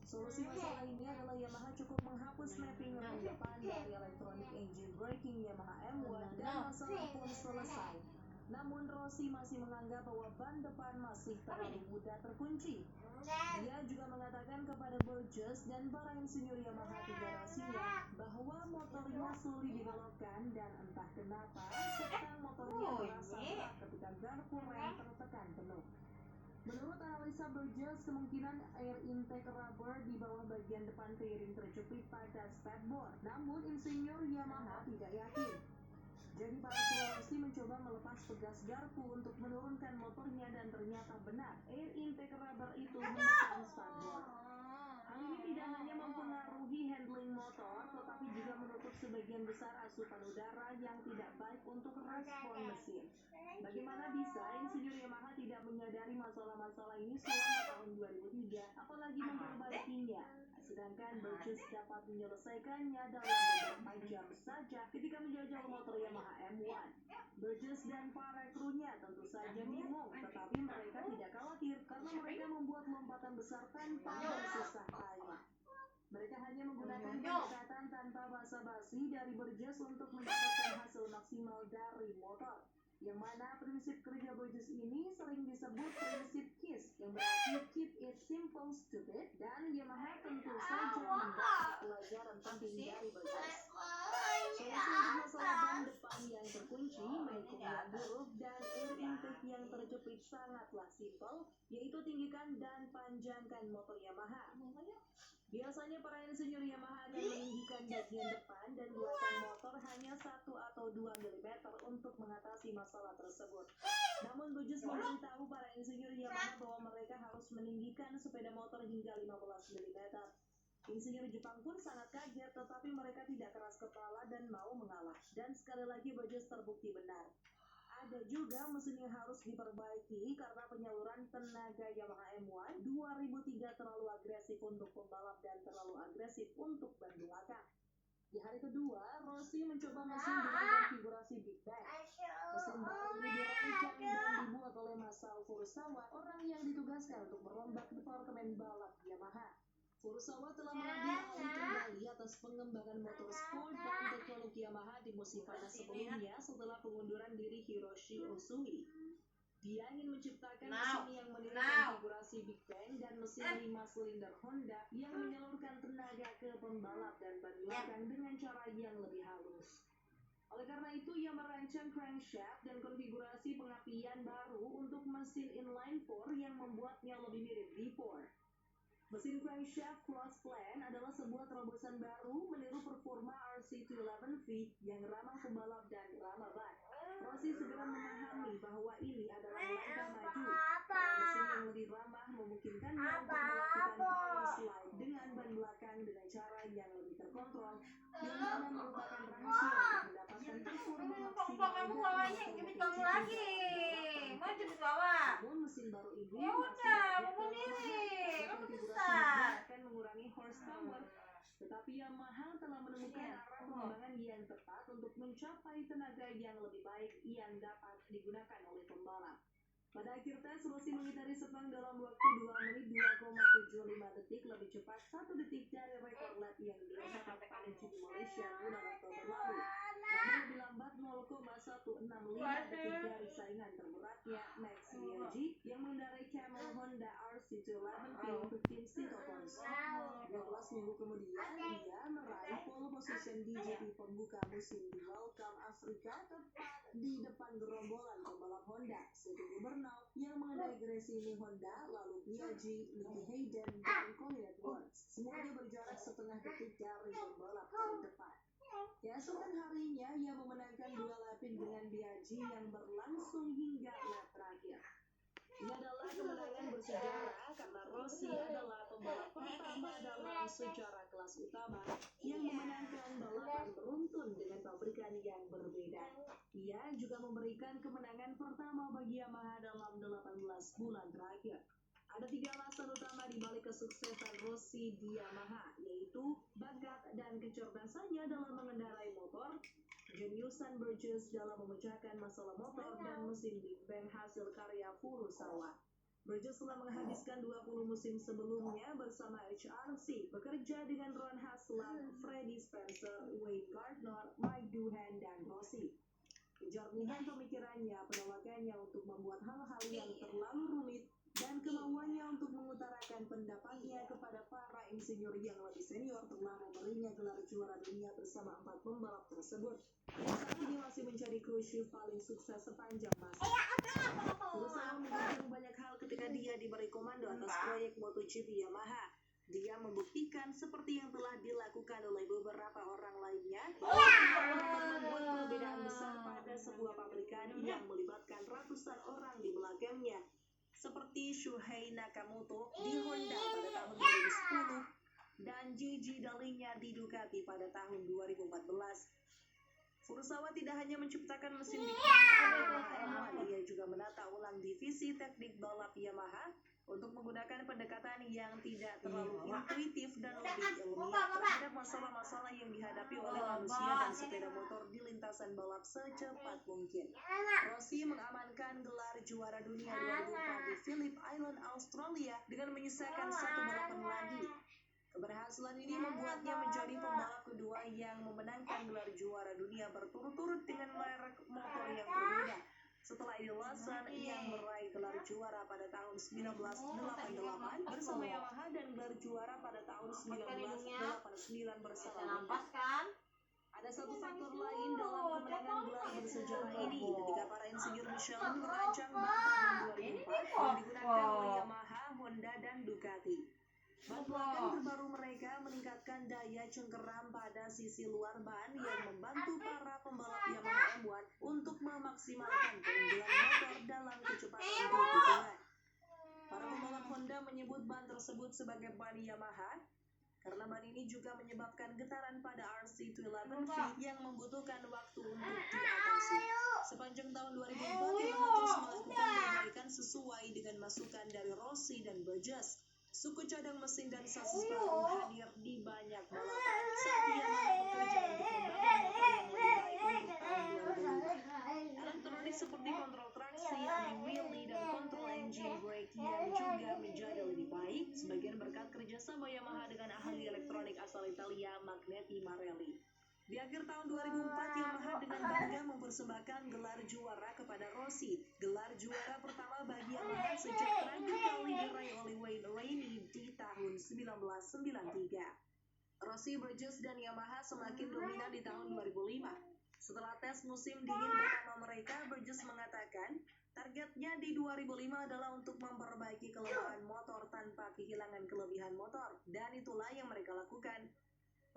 Solusi masalah ini adalah Yamaha cukup menghapus mapping rem depan dari electronic engine braking Yamaha M1 dan masalah pun selesai. Namun Rossi masih menganggap bahwa ban depan masih terlalu mudah terkunci. Dia juga mengatakan kepada Burgess dan para insinyur Yamaha 3 Rossi-nya bahwa motornya sulit dibelokkan dan entah kenapa setang motornya terasa berat ketika garpu rem tertekan penuh. Menurut analisa Burgess, kemungkinan air intake rubber di bawah bagian depan fairing terjepit pada spatboard. Namun insinyur Yamaha tidak yakin. Jadi para kru Rossi mencoba melepas pegas garpu untuk menurunkan motornya dan ternyata benar, air intake rubber itu menekan spatboard. Hal ini tidak hanya mempengaruhi handling motor, tetapi juga menutup sebagian besar asupan udara yang tidak baik untuk respon mesin. Bagaimana bisa insinyur Yamaha tidak menyadari masalah-masalah ini selama tahun 2003, apalagi memperbaikinya? Sedangkan Burgess dapat menyelesaikannya dalam beberapa jam saja ketika menjajal motor Yamaha M1. Burgess dan para krunya tentu saja bingung, tetapi mereka tidak khawatir karena mereka membuat lompatan besar tanpa bersusah payah. Mereka hanya menggunakan pendekatan tanpa basa-basi dari Burgess untuk mendapatkan hasil maksimal dari motor. Yang mana prinsip kerja Burgess ini sering disebut prinsip KISS, yang berarti Keep It Simple Stupid, dan Yamaha tentu saja mendapat pelajaran penting dari Burgess. Solusi untuk masalah ban depan yang terkunci, mapping yang buruk, dan air intake yang terjepit sangatlah simpel, yaitu tinggikan dan panjangkan motor Yamaha. Biasanya para insinyur Yamaha akan meninggikan bagian depan dan belakang motor hanya 1 atau 2 mm untuk mengatasi masalah tersebut. Namun Burgess memberitahu para insinyur Yamaha bahwa mereka harus meninggikan sepeda motor hingga 15 mm. Insinyur Jepang pun sangat kaget, tetapi mereka tidak keras kepala dan mau mengalah. Dan sekali lagi Burgess terbukti benar. Ada juga mesin yang harus diperbaiki karena penyaluran tenaga Yamaha M1 2003 terlalu agresif untuk pembalap dan terlalu agresif untuk ban belakang. Di hari kedua, Rossi mencoba mesin dengan konfigurasi Big Bang. Mesin baru ini dirancang dan dibuat oleh Masao Furusawa, orang yang ditugaskan untuk merombak departemen balap Yamaha. Furusawa telah mengambil alih kembali atas pengembangan motor sport dan teknologi Yamaha di musim panas sebelumnya setelah pengunduran diri Hiroshi Usui. Dia ingin menciptakan mesin yang meniru konfigurasi Big Bang dan mesin 5 silinder Honda yang menyalurkan tenaga ke pembalap dan ban belakang dengan cara yang lebih halus. Oleh karena itu, ia merancang crankshaft dan konfigurasi pengapian baru untuk mesin inline 4 yang membuatnya lebih mirip V4. Mesin crankshaft Crossplan adalah sebuah terobosan baru meniru performa RC211V yang ramah pembalap dan ramah ban. Rossi segera memahami bahwa ini adalah langkah maju. Mesin yang lebih ramah memungkinkannya untuk melakukan power slide dengan ban belakang dengan cara yang lebih terkontrol, yang mana merupakan rahasia untuk mendapatkan performa maksimal dan motor lagi. Mau jemput bawa? Namun mesin baru ini Ya udah, mau sendiri. Kamu besar. akan mengurangi horsepower, tetapi Yamaha telah menemukan arah pengembangan yang tepat untuk mencapai tenaga yang lebih baik yang dapat digunakan oleh pembalap. Pada akhir tes, Rossi mengitari sepang dalam waktu 2 menit 2,75 detik, lebih cepat 1 detik dari rekor lap yang dicatat pada uji di Malaysia bulan Oktober lalu. Namun lebih lambat 0,165 detik dari saingan terberatnya Max Biaggi yang mengendarai Camel Honda RC211V untuk tim Sintopons. 12 minggu kemudian, ia meraih pole position di GP pembuka musim di Welcome Afrika tepat di depan gerombolan pembalap Honda, Seti Gubernau yang mengendarai Gresini Honda, lalu Biaggi, Nicky Hayden, dan Colin Edwards. Semuanya berjarak setengah detik dari pembalap terdepan. Keesokan harinya, ia memenangkan 2 lapping dengan Biaggi yang berlangsung hingga lap terakhir. Ini adalah kemenangan bersejarah karena Rossi adalah pembalap pertama dalam sejarah kelas utama yang memenangkan balapan beruntun dengan pabrikan yang berbeda. Ia juga memberikan kemenangan pertama bagi Yamaha dalam 18 bulan terakhir. Ada 3 alasan utama di balik kesuksesan Rossi di Yamaha, yaitu bakat dan kecerdasannya dalam mengendarai motor, jeniusan Burgess dalam memecahkan masalah motor, dan mesin Big Bang hasil karya Furusawa. Burgess telah menghabiskan 20 musim sebelumnya bersama HRC, bekerja dengan Ron Haslam, Freddie Spencer, Wade Gardner, Mike Doohan, dan Rossi. Kejernihan pemikirannya, penolakannya untuk membuat hal-hal yang terlalu rumit, dan kemauannya untuk mengutarakan pendapatnya kepada para insinyur yang lebih senior telah memberinya gelar juara dunia bersama 4 pembalap tersebut, yang saat ini masih menjadi kru shift paling sukses sepanjang masa. Berusaha menggunakan banyak hal ketika dia diberi komando atas proyek MotoGP Yamaha. Dia membuktikan seperti yang telah dilakukan oleh beberapa orang lainnya membuat perbedaan besar pada sebuah pabrikan yang melibatkan ratusan orang di belakangnya, seperti Shuhei Nakamoto di Honda pada tahun 2010 dan Gigi Dall'Igna di Ducati pada tahun 2014. Furusawa tidak hanya menciptakan mesin Big Bang pada Yamaha M1, ia juga menata ulang divisi teknik balap Yamaha untuk menggunakan pendekatan yang tidak terlalu intuitif dan lebih ilmiah terhadap masalah-masalah yang dihadapi oleh manusia dan sepeda motor di lintasan balap secepat mungkin. Rossi mengamankan gelar juara dunia 2004 di Phillip Island, Australia dengan menyisakan 1 balapan lagi. Keberhasilan ini membuatnya menjadi pembalap kedua yang memenangkan gelar juara dunia berturut-turut dengan merek motor yang berbeda. Setelah Eddie Lawson yang meraih gelar juara pada tahun 1988 bersama Yamaha dan gelar juara pada tahun 1989 bersama Honda. Ada satu faktor lain dalam kemenangan gelar bersejarah ini ketika para insinyur Michelin merancang ban tahun 2004 yang digunakan oleh Yamaha, Honda, dan Ducati. Ban belakang terbaru mereka meningkatkan daya cengkeram pada sisi luar ban yang membantu para pembalap Yamaha M1 untuk memaksimalkan keunggulan motor dalam kecepatan di tikungan. Para pembalap Honda menyebut ban tersebut sebagai ban Yamaha karena ban ini juga menyebabkan getaran pada RC211V yang membutuhkan waktu untuk diatasi. Sepanjang tahun 2004, Yamaha terus melakukan perbaikan sesuai dengan masukan dari Rossi dan Burgess. Suku cadang mesin dan sasis baru hadir di banyak balapan saat Yamaha bekerja untuk membangun motor yang lebih baik untuk tahun 2005. Elektronik seperti kontrol traksi, anti-wheelie, dan kontrol engine brake yang juga menjadi lebih baik, sebagian berkat kerjasama Yamaha dengan ahli elektronik asal Italia, Magneti Marelli. Di akhir tahun 2004, Yamaha dengan bangga mempersembahkan gelar juara kepada Rossi, gelar juara pertama bagi Yamaha sejak terakhir kali diraih oleh Wayne Rainey di tahun 1993. Rossi, Burgess, dan Yamaha semakin dominan di tahun 2005. Setelah tes musim dingin pertama mereka, Burgess mengatakan targetnya di 2005 adalah untuk memperbaiki kelemahan motor tanpa kehilangan kelebihan motor, dan itulah yang mereka lakukan.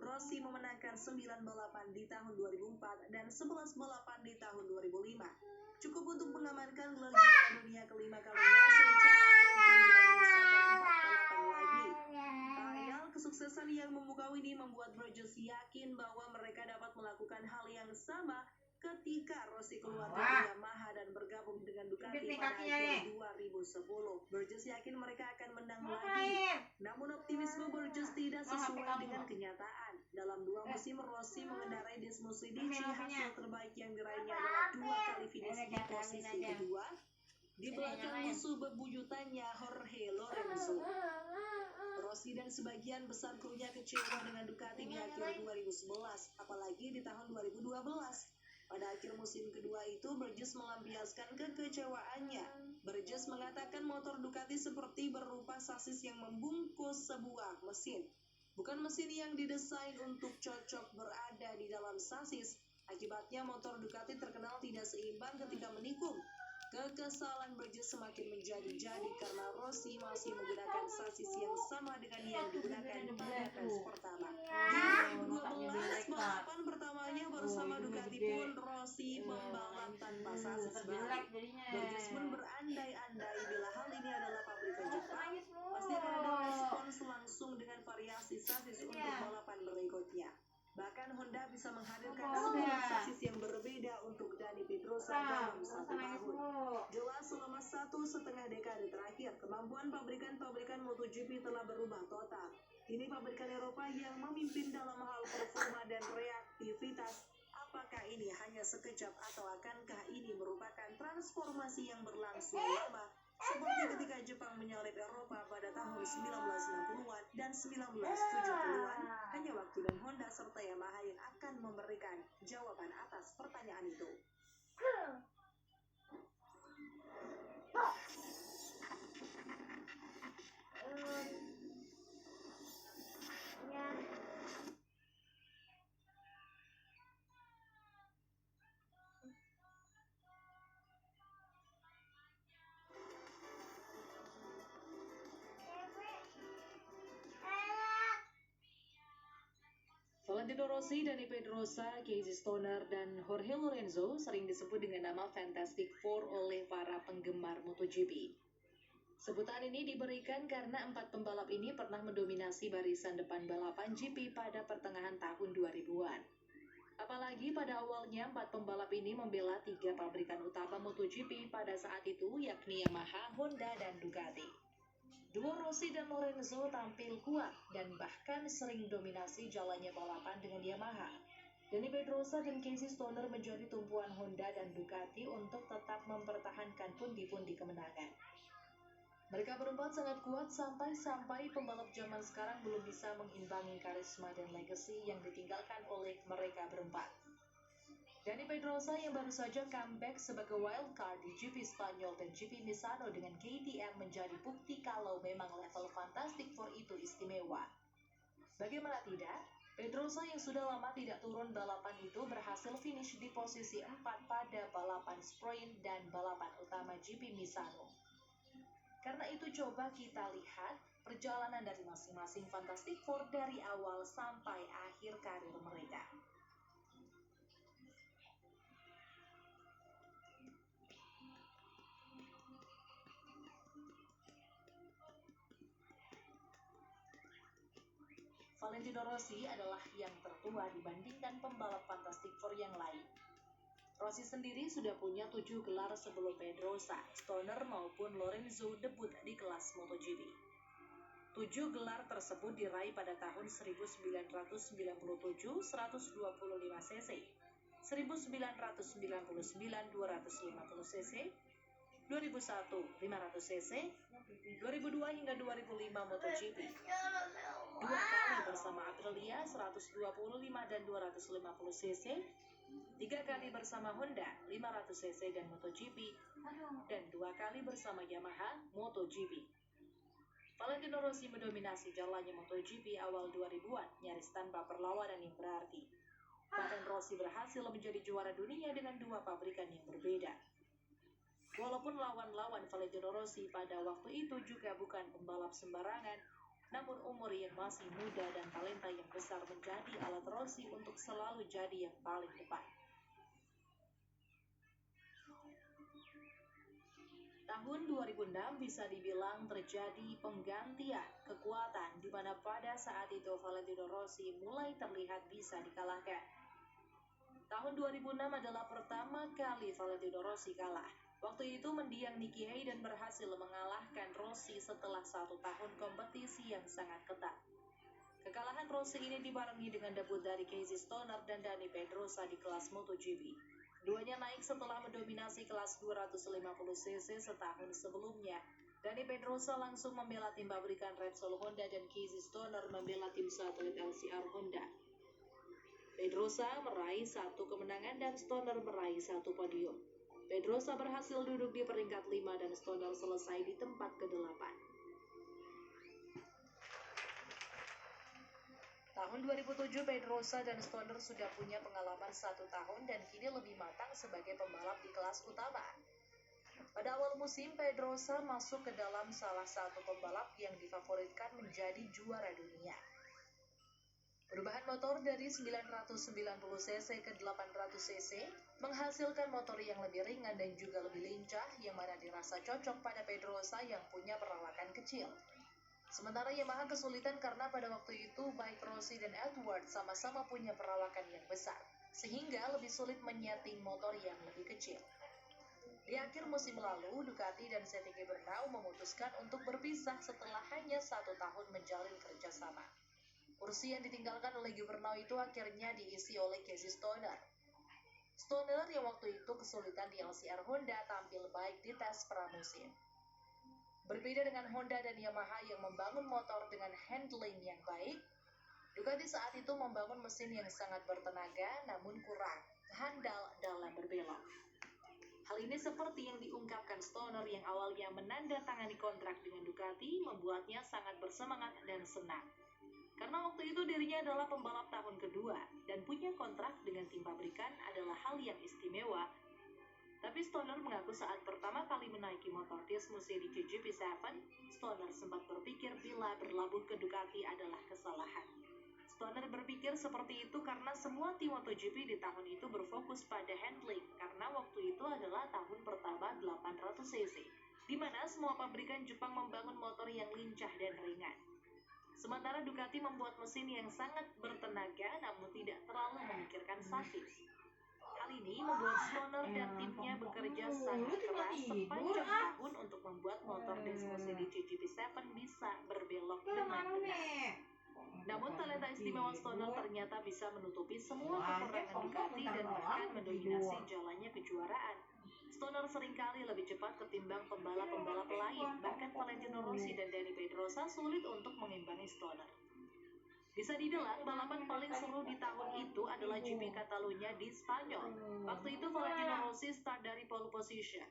Rossi memenangkan 9 balapan di tahun 2004 dan 11 balapan di tahun 2005. Cukup untuk mengamankan gelar juara dunia kelima kalinya secara beruntun dengan menyisakan 4 balapan lagi. Khayal kesuksesan yang memukau ini membuat Burgess yakin bahwa mereka dapat melakukan hal yang sama ketika Rossi keluar dari Yamaha dan bergabung dengan Ducati pada akhir 2010. Burgess yakin mereka akan menang lagi. Namun optimisme Burgess tidak sesuai dengan kenyataan. Dalam 2 musim, Rossi mengendarai Desmos Lidici, hasil terbaik yang diraihnya adalah 2 kali finish di posisi kedua, di belakang musuh bebuyutannya Jorge Lorenzo. Rossi dan sebagian besar krunya kecewa dengan Ducati di akhir 2011, apalagi di tahun 2012. Pada akhir musim kedua itu, Burgess melampiaskan kekecewaannya. Burgess mengatakan motor Ducati seperti berupa sasis yang membungkus sebuah mesin. Bukan mesin yang didesain untuk cocok berada di dalam sasis. Akibatnya motor Ducati terkenal tidak seimbang ketika menikung. Kekesalan Burgess semakin menjadi-jadi karena Rossi masih menggunakan sasis yang sama dengan yang digunakan pada tes pertama. Di 2012, balapan pertamanya bersama Ducati pun Rossi membalap tanpa sasis baru. Burgess pun berandai-andai bila hal ini adalah pabrikan Jepang, pasti akan ada respons langsung dengan variasi sasis untuk balapan berikutnya. Bahkan Honda bisa menghadirkan 10 sasis yang berbeda untuk Dani Pedrosa dalam 1 tahun. Jelas selama 1,5 dekade terakhir, kemampuan pabrikan-pabrikan MotoGP telah berubah total. Kini pabrikan Eropa yang memimpin dalam hal performa dan reaktivitas. Apakah ini hanya sekejap atau akankah ini merupakan transformasi yang berlangsung lama Seperti ketika Jepang menyalip Eropa pada tahun 1960-an dan 1970-an, hanya waktu dan Honda serta Yamaha yang akan memberikan jawaban atas pertanyaan itu. Valentino Rossi, Dani Pedrosa, Casey Stoner, dan Jorge Lorenzo sering disebut dengan nama Fantastic Four oleh para penggemar MotoGP. Sebutan ini diberikan karena 4 pembalap ini pernah mendominasi barisan depan balapan GP pada pertengahan tahun 2000-an. Apalagi pada awalnya 4 pembalap ini membela 3 pabrikan utama MotoGP pada saat itu, yakni Yamaha, Honda, dan Ducati. Duo Rossi dan Lorenzo tampil kuat dan bahkan sering dominasi jalannya balapan dengan Yamaha. Dani Pedrosa dan Casey Stoner menjadi tumpuan Honda dan Ducati untuk tetap mempertahankan pundi-pundi kemenangan. Mereka berempat sangat kuat sampai pembalap zaman sekarang belum bisa mengimbangi karisma dan legacy yang ditinggalkan oleh mereka berempat. Dani Pedrosa yang baru saja comeback sebagai wildcard di GP Spanyol dan GP Misano dengan KTM menjadi bukti kalau memang level Fantastic Four itu istimewa. Bagaimana tidak, Pedrosa yang sudah lama tidak turun balapan itu berhasil finish di posisi 4 pada balapan sprint dan balapan utama GP Misano. Karena itu coba kita lihat perjalanan dari masing-masing Fantastic Four dari awal sampai akhir karir mereka. Valentino Rossi adalah yang tertua dibandingkan pembalap Fantastic Four yang lain. Rossi sendiri sudah punya 7 gelar sebelum Pedrosa, Stoner maupun Lorenzo debut di kelas MotoGP. 7 gelar tersebut diraih pada tahun 1997 125 cc, 1999 250 cc, 2001 500 cc, 2002 hingga 2005 MotoGP. 2 kali bersama Aprilia 125 dan 250 cc, 3 kali bersama Honda 500 cc dan MotoGP, dan 2 kali bersama Yamaha MotoGP. Valentino Rossi mendominasi jalannya MotoGP awal 2000-an nyaris tanpa perlawanan yang berarti. Bahkan Rossi berhasil menjadi juara dunia dengan 2 pabrikan yang berbeda. Walaupun lawan-lawan Valentino Rossi pada waktu itu juga bukan pembalap sembarangan, namun umur yang masih muda dan talenta yang besar menjadi alat Rossi untuk selalu jadi yang paling depan. Tahun 2006 bisa dibilang terjadi penggantian kekuatan di mana pada saat itu Valentino Rossi mulai terlihat bisa dikalahkan. Tahun 2006 adalah pertama kali Valentino Rossi kalah. Waktu itu mendiang Nicky Hayden berhasil mengalahkan Rossi setelah 1 tahun kompetisi yang sangat ketat. Kekalahan Rossi ini dibarengi dengan debut dari Casey Stoner dan Dani Pedrosa di kelas MotoGP. Duanya naik setelah mendominasi kelas 250cc setahun sebelumnya. Dani Pedrosa langsung membela tim pabrikan Repsol Honda dan Casey Stoner membela tim satelit LCR Honda. Pedrosa meraih 1 kemenangan dan Stoner meraih 1 podium. Pedrosa berhasil duduk di peringkat 5 dan Stoner selesai di tempat ke-8. Tahun 2007, Pedrosa dan Stoner sudah punya pengalaman 1 tahun dan kini lebih matang sebagai pembalap di kelas utama. Pada awal musim, Pedrosa masuk ke dalam salah satu pembalap yang difavoritkan menjadi juara dunia. Perubahan motor dari 990cc ke 800cc menghasilkan motor yang lebih ringan dan juga lebih lincah yang mana dirasa cocok pada Pedrosa yang punya perawakan kecil. Sementara Yamaha kesulitan karena pada waktu itu baik Rossi dan Edwards sama-sama punya perawakan yang besar, sehingga lebih sulit menyeting motor yang lebih kecil. Di akhir musim lalu, Ducati dan CTG Brno memutuskan untuk berpisah setelah hanya 1 tahun menjalin kerjasama. Kursi yang ditinggalkan oleh Brno itu akhirnya diisi oleh Casey Stoner. Stoner yang waktu itu kesulitan di LCR Honda tampil baik di tes pramusim. Berbeda dengan Honda dan Yamaha yang membangun motor dengan handling yang baik, Ducati saat itu membangun mesin yang sangat bertenaga namun kurang handal dalam berbelok. Hal ini seperti yang diungkapkan Stoner yang awalnya menandatangani kontrak dengan Ducati membuatnya sangat bersemangat dan senang. Karena waktu itu dirinya adalah pembalap tahun kedua dan punya kontrak dengan tim pabrikan adalah hal yang istimewa. Tapi Stoner mengaku saat pertama kali menaiki motor Dismusi di GP7, Stoner sempat berpikir bila berlabuh ke Ducati adalah kesalahan. Stoner berpikir seperti itu karena semua tim MotoGP di tahun itu berfokus pada handling karena waktu itu adalah tahun pertama 800cc, di mana semua pabrikan Jepang membangun motor yang lincah dan ringan. Sementara Ducati membuat mesin yang sangat bertenaga namun tidak terlalu memikirkan sasis. Hal ini membuat Stoner dan timnya bekerja sangat keras sepanjang tahun untuk membuat motor Dismusi di GP7 bisa berbelok dengan benar. Namun talenta istimewa Stoner ternyata bisa menutupi semua kekurangan Ducati dan bahkan mendominasi jalannya kejuaraan. Stoner seringkali lebih cepat ketimbang pembalap-pembalap lain, bahkan Valentino Rossi dan Dani Pedrosa sulit untuk mengimbangi Stoner. Bisa dibilang balapan paling seru di tahun itu adalah GP Catalunya di Spanyol. Waktu itu Valentino Rossi start dari pole position.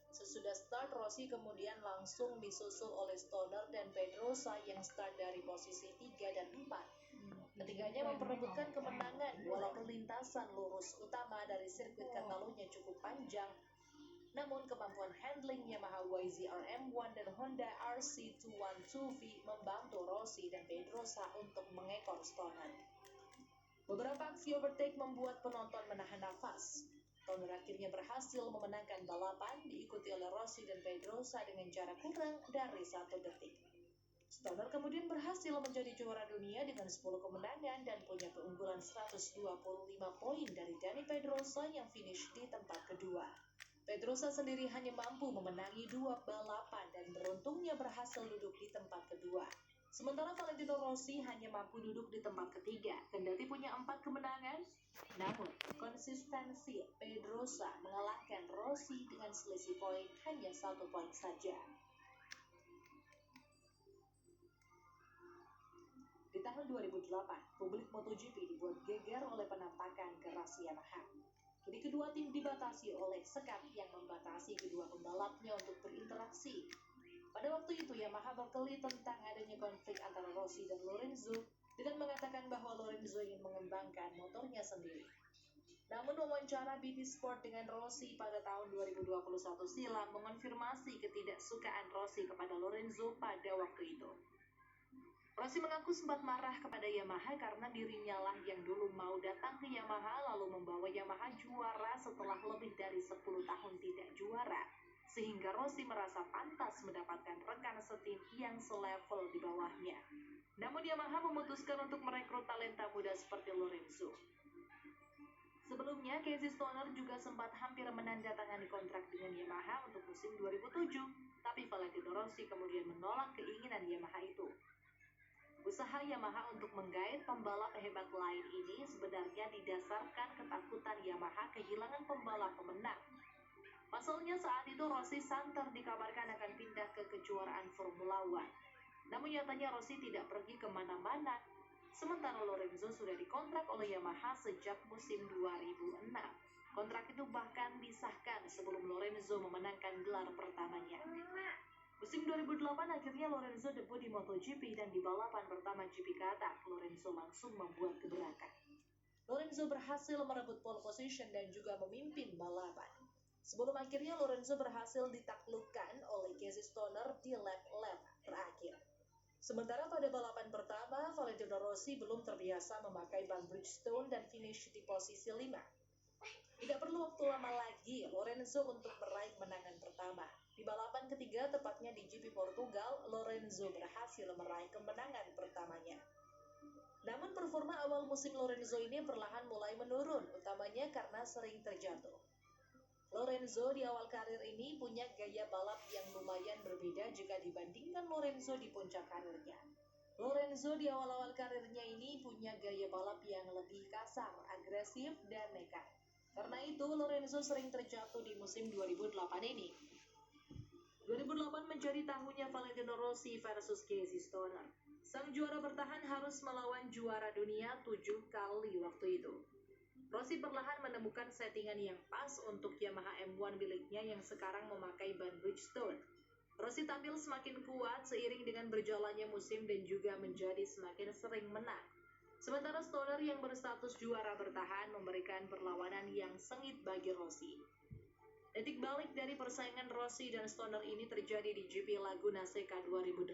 Sesudah start, Rossi kemudian langsung disusul oleh Stoner dan Pedrosa yang start dari posisi 3 dan 4. Ketiganya memperebutkan kemenangan walaupun lintasan lurus utama dari sirkuit Catalunya cukup panjang. Namun kemampuan handling Yamaha YZR-M1 dan Honda RC212V membantu Rossi dan Pedrosa untuk mengekor Stoner. Beberapa aksi overtake membuat penonton menahan nafas. Stoner akhirnya berhasil memenangkan balapan diikuti oleh Rossi dan Pedrosa dengan jarak kurang dari 1 detik. Stoner kemudian berhasil menjadi juara dunia dengan 10 kemenangan dan punya keunggulan 125 poin dari Dani Pedrosa yang finish di tempat kedua. Pedrosa sendiri hanya mampu memenangi 2 balapan dan beruntungnya berhasil duduk di tempat kedua. Sementara Valentino Rossi hanya mampu duduk di tempat ketiga, kendati punya 4 kemenangan. Namun, konsistensi Pedrosa mengalahkan Rossi dengan selisih poin hanya 1 poin saja. Di tahun 2008, publik MotoGP dibuat geger oleh penampakan keras Yamaha. Kini kedua tim dibatasi oleh sekat yang membatasi kedua pembalapnya untuk berinteraksi. Pada waktu itu, Yamaha berkelit tentang adanya konflik antara Rossi dan Lorenzo dengan mengatakan bahwa Lorenzo ingin mengembangkan motornya sendiri. Namun wawancara BT Sport dengan Rossi pada tahun 2021 silam mengonfirmasi ketidaksukaan Rossi kepada Lorenzo pada waktu itu. Rossi mengaku sempat marah kepada Yamaha karena dirinya lah yang dulu mau datang ke Yamaha lalu membawa Yamaha juara setelah lebih dari 10 tahun tidak juara. Sehingga Rossi merasa pantas mendapatkan rekan setim yang selevel di bawahnya. Namun Yamaha memutuskan untuk merekrut talenta muda seperti Lorenzo. Sebelumnya, Casey Stoner juga sempat hampir menandatangani kontrak dengan Yamaha untuk musim 2007, tapi Valentino Rossi kemudian menolak keinginan Yamaha itu. Usaha Yamaha untuk menggait pembalap hebat lain ini sebenarnya didasarkan ketakutan Yamaha kehilangan pembalap pemenang. Pasalnya saat itu Rossi santer dikabarkan akan pindah ke kejuaraan Formula One. Namun nyatanya Rossi tidak pergi kemana-mana. Sementara Lorenzo sudah dikontrak oleh Yamaha sejak musim 2006. Kontrak itu bahkan disahkan sebelum Lorenzo memenangkan gelar pertamanya. Musim 2008 akhirnya Lorenzo debut di MotoGP dan di balapan pertama GP Qatar, Lorenzo langsung membuat gebrakan. Lorenzo berhasil merebut pole position dan juga memimpin balapan. Sebelum akhirnya Lorenzo berhasil ditaklukkan oleh Casey Stoner di lap terakhir. Sementara pada balapan pertama, Valentino Rossi belum terbiasa memakai ban Bridgestone dan finish di posisi 5. Tidak perlu waktu lama lagi Lorenzo untuk meraih kemenangan pertama. Di balapan ketiga, tepatnya di GP Portugal, Lorenzo berhasil meraih kemenangan pertamanya. Namun performa awal musim Lorenzo ini perlahan mulai menurun, utamanya karena sering terjatuh. Lorenzo di awal karir ini punya gaya balap yang lumayan berbeda jika dibandingkan Lorenzo di puncak karirnya. Lorenzo di awal-awal karirnya ini punya gaya balap yang lebih kasar, agresif, dan nekat. Karena itu, Lorenzo sering terjatuh di musim 2008 ini. 2008 menjadi tahunnya Valentino Rossi versus Casey Stoner. Sang juara bertahan harus melawan juara dunia 7 kali waktu itu. Rossi perlahan menemukan settingan yang pas untuk Yamaha M1 miliknya yang sekarang memakai ban Bridgestone. Rossi tampil semakin kuat seiring dengan berjalannya musim dan juga menjadi semakin sering menang. Sementara Stoner yang berstatus juara bertahan memberikan perlawanan yang sengit bagi Rossi. Titik balik dari persaingan Rossi dan Stoner ini terjadi di GP Laguna Seca 2008,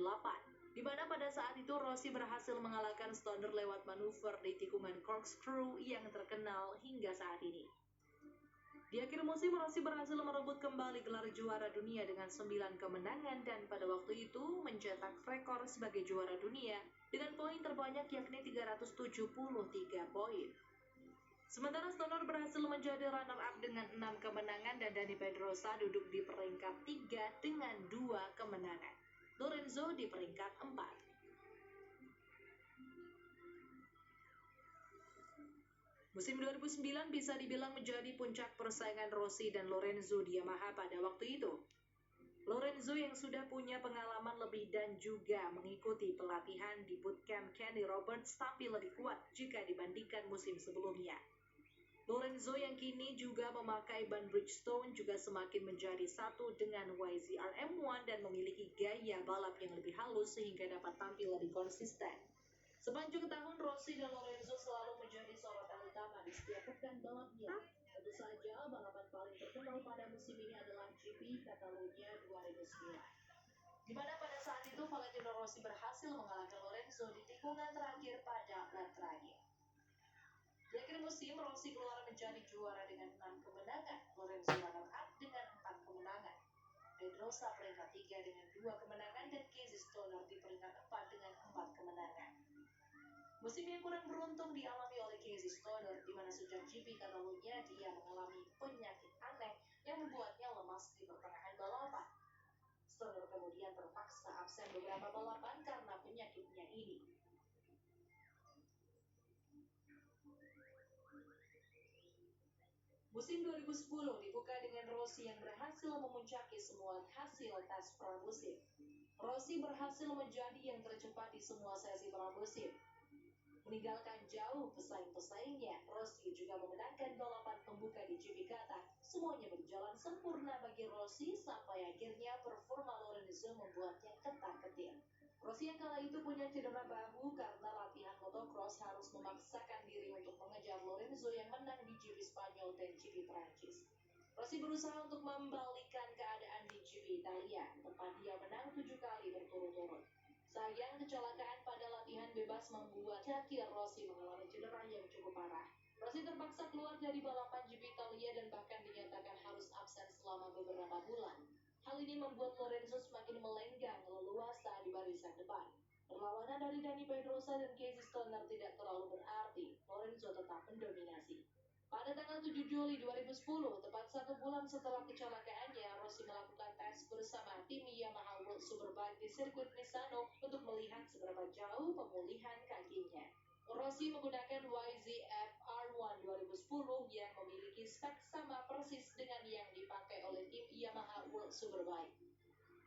di mana pada saat itu Rossi berhasil mengalahkan Stoner lewat manuver di tikungan corkscrew yang terkenal hingga saat ini. Di akhir musim, Rossi berhasil merebut kembali gelar juara dunia dengan 9 kemenangan dan pada waktu itu mencetak rekor sebagai juara dunia dengan poin terbanyak yakni 373 poin. Sementara Stoner berhasil menjadi runner-up dengan 6 kemenangan dan Dani Pedrosa duduk di peringkat 3 dengan 2 kemenangan. Lorenzo di peringkat 4. Musim 2009 bisa dibilang menjadi puncak persaingan Rossi dan Lorenzo di Yamaha pada waktu itu. Lorenzo yang sudah punya pengalaman lebih dan juga mengikuti pelatihan di bootcamp Kenny Roberts tampil lebih kuat jika dibandingkan musim sebelumnya. Lorenzo yang kini juga memakai ban Bridgestone juga semakin menjadi satu dengan YZR M1 dan memiliki gaya balap yang lebih halus sehingga dapat tampil lebih konsisten. Sepanjang tahun, Rossi dan Lorenzo selalu menjadi sorotan utama di setiap pekan balapnya. Tentu saja, balapan paling terkenal pada musim ini adalah GP Catalunya 2009. Di mana pada saat itu Valentino Rossi berhasil mengalahkan Lorenzo di tikungan terakhir pada lap terakhir. Di akhir musim, Rossi keluar menjadi juara dengan 6 kemenangan, Lorenzo runner-up dengan 4 kemenangan, Pedrosa peringkat 3 dengan 2 kemenangan, dan Casey Stoner di peringkat 4 dengan 4 kemenangan. Musim yang kurang beruntung dialami oleh Casey Stoner, di mana sejak GP Catalunya dia mengalami penyakit aneh yang membuatnya lemas di pertengahan balapan. Stoner kemudian terpaksa absen beberapa balapan karena penyakitnya ini. Musim 2010 dibuka dengan Rossi yang berhasil memuncaki semua hasil tes pramusim. Rossi berhasil menjadi yang tercepat di semua sesi pramusim. Meninggalkan jauh pesaing-pesaingnya, Rossi juga memenangkan balapan pembuka di GP Qatar. Semuanya berjalan sempurna bagi Rossi sampai akhirnya performa Lorenzo membuatnya ketar-ketir. Rossi yang kala itu punya cedera bahu karena latihan motocross harus memaksakan diri untuk mengejar Lorenzo yang menang di GP Spanyol dan GP Prancis. Rossi berusaha untuk membalikan keadaan di GP Italia, tempat dia menang 7 kali berturut-turut. Sayang, kecelakaan pada latihan bebas membuat kaki Rossi mengalami cedera yang cukup parah. Rossi terpaksa keluar dari balapan GP Italia dan bahkan dinyatakan harus absen selama beberapa bulan. Hal ini membuat Lorenzo semakin melenggang leluasa di barisan depan. Perlawanan dari Dani Pedrosa dan Casey Stoner tidak terlalu berarti. Lorenzo tetap mendominasi. Pada tanggal 7 Juli 2010, tepat 1 bulan setelah kecelakaannya, Rossi melakukan tes bersama tim Yamaha World Superbike di sirkuit Misano untuk melihat seberapa jauh pemulihan kakinya. Rossi menggunakan YZF R1 2010 yang memiliki spek sama persis dengan yang dipakai oleh tim Yamaha World Superbike.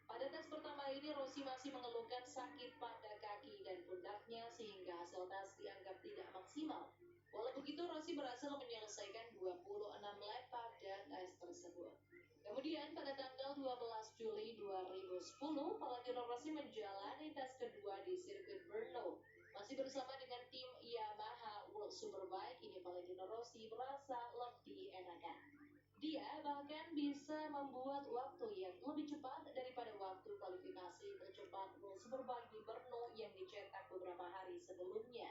Pada tes pertama ini, Rossi masih mengeluhkan sakit pada kaki dan pundaknya sehingga hasil tes dianggap tidak maksimal. Walau begitu, Rossi berhasil menyelesaikan 26 lap pada tes tersebut. Kemudian pada tanggal 12 Juli 2010, Valentino Rossi menjalani tes kedua di sirkuit Brno. Masih bersama dengan tim Yamaha World Superbike, ini Valentino Rossi merasa lebih enakan. Dia bahkan bisa membuat waktu yang lebih cepat daripada waktu kualifikasi tercepat World Superbike di Brno yang dicetak beberapa hari sebelumnya.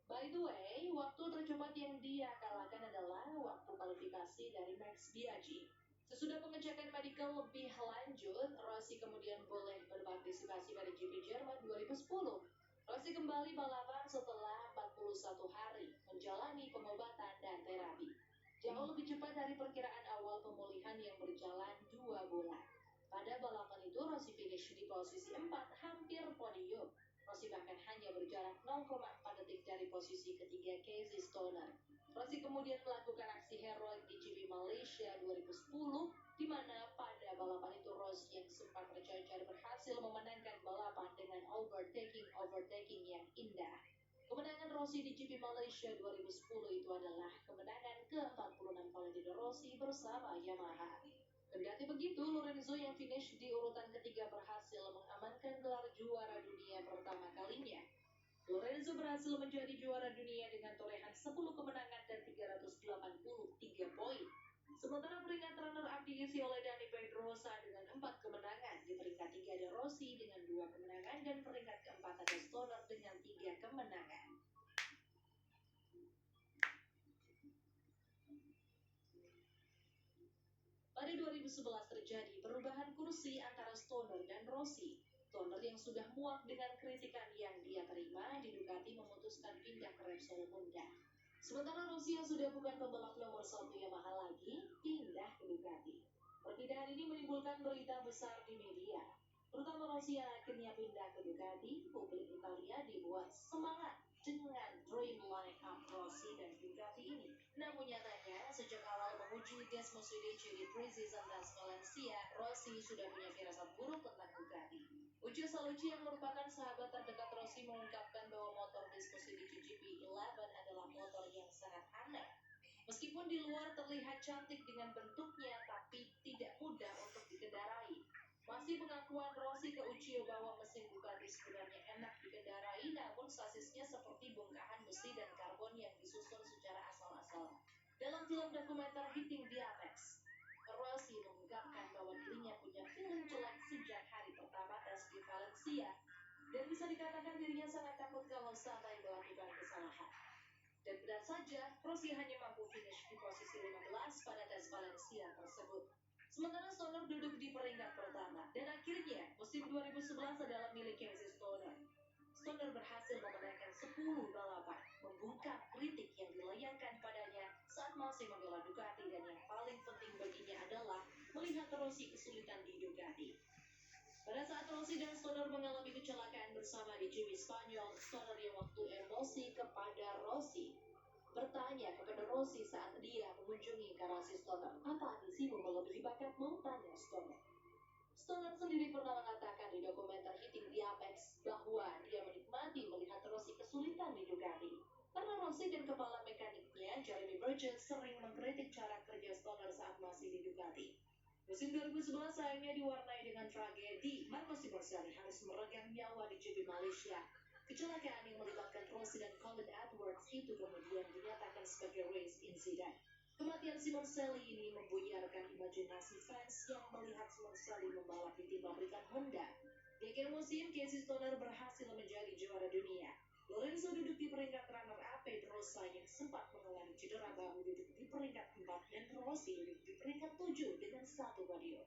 By the way, waktu tercepat yang dia kalahkan adalah waktu kualifikasi dari Max Biaggi. Sesudah pengecekan medical lebih lanjut, Rossi kemudian boleh berpartisipasi pada GP Jerman 2010. Rossi kembali balapan setelah 41 hari menjalani pengobatan dan terapi. Jauh lebih cepat dari perkiraan awal pemulihan yang berjalan 2 bulan. Pada balapan itu, Rossi finish di posisi 4, hampir podium. Rossi bahkan hanya berjarak 0,4 detik dari posisi ketiga Casey Stoner. Rossi kemudian melakukan aksi heroik di GP Malaysia 2010, di mana pada balapan itu Rossi yang sempat tercacar berhasil Rossi di GP Malaysia 2010 itu adalah kemenangan ke-46 Valentino Rossi bersama Yamaha. Kendati begitu, Lorenzo yang finish di urutan ketiga berhasil mengamankan gelar juara dunia pertama kalinya. Lorenzo berhasil menjadi juara dunia dengan torehan 10 kemenangan dan 383 poin. Sementara peringkat runner-up diisi oleh Dani Pedrosa dengan 4 kemenangan. Di peringkat 3 ada Rossi dengan 2 kemenangan dan peringkat keempat ada Stoner dengan 3 kemenangan. Pada 2011 terjadi perubahan kursi antara Stoner dan Rossi. Stoner yang sudah muak dengan kritikan yang dia terima di Ducati memutuskan pindah ke Repsol Honda. Sementara Rossi yang sudah bukan pembalap nomor 1 Yamaha lagi, pindah ke Ducati. Perpindahan ini menimbulkan berita besar di media. Terutama Rossi yang akhirnya pindah ke Ducati, publik Italia dibuat semangat dengan dream line-up Rossi dan Ducati ini. Namun nyatanya, sejak awal menguji Desmosedici di Pre-Season Das Valencia, Rossi sudah punya firasat buruk tentang Ducati. Ujo Salucci yang merupakan sahabat terdekat Rossi mengungkapkan bahwa motor Desmosedici GP11 adalah motor yang sangat aneh. Meskipun di luar terlihat cantik dengan bentuknya, tapi tidak mudah untuk dikendarai. Masih pengakuan Rossi ke Ujo bahwa mesin Ducati sebenarnya enak dikendarai, namun sasisnya seperti bongkahan besi dan karbon yang disusun secara asal-asalan. Dalam film dokumenter Hitting the Apex, Rossi mengungkapkan bahwa dirinya punya feeling jelek sejak hari pertama tes di Valencia, dan bisa dikatakan dirinya sangat takut kalau sampai melakukan kesalahan. Dan benar saja, Rossi hanya mampu finish di posisi 15 pada tes Valencia tersebut. Sementara Stoner duduk di peringkat pertama, dan akhirnya musim 2011 adalah milik Casey Stoner. Stoner berhasil memenangkan 10 balapan, membungkam kritik yang dilayangkan padanya saat masih membela Ducati, dan yang paling penting baginya adalah melihat Rossi kesulitan di Ducati. Pada saat Rossi dan Stoner mengalami kecelakaan bersama di GP Spanyol, Stoner yang waktu emosi kepada Rossi bertanya kepada Rossi saat dia mengunjungi garasi Stoner, "Apa ambisimu melebihi bakatmu?" tanya Stoner. Stoner sendiri pernah mengatakan di dokumenter Hitting the Apex bahwa dia menikmati melihat Rossi kesulitan di Ducati. Karena Rossi dan kepala mekaniknya, Jeremy Burgess, sering mengkritik cara kerja Stoner saat masih di Ducati. Musim 2011 sayangnya diwarnai dengan tragedi. Marco Simoncelli harus meregang nyawa di GP Malaysia. Kecelakaan yang melibatkan Rossi dan Colin Edwards itu kemudian dinyatakan sebagai race incident. Kematian Simoncelli ini membuyarkan imajinasi fans yang melihat Simoncelli membalap di tim pabrikan Honda. Di akhir musim, Casey Stoner berhasil menjadi juara dunia. Lorenzo duduk di peringkat runner-up, Pedrosa yang sempat mengalami cedera bahu duduk di peringkat 4, dan Rossi duduk di peringkat 7 dengan 1 podio.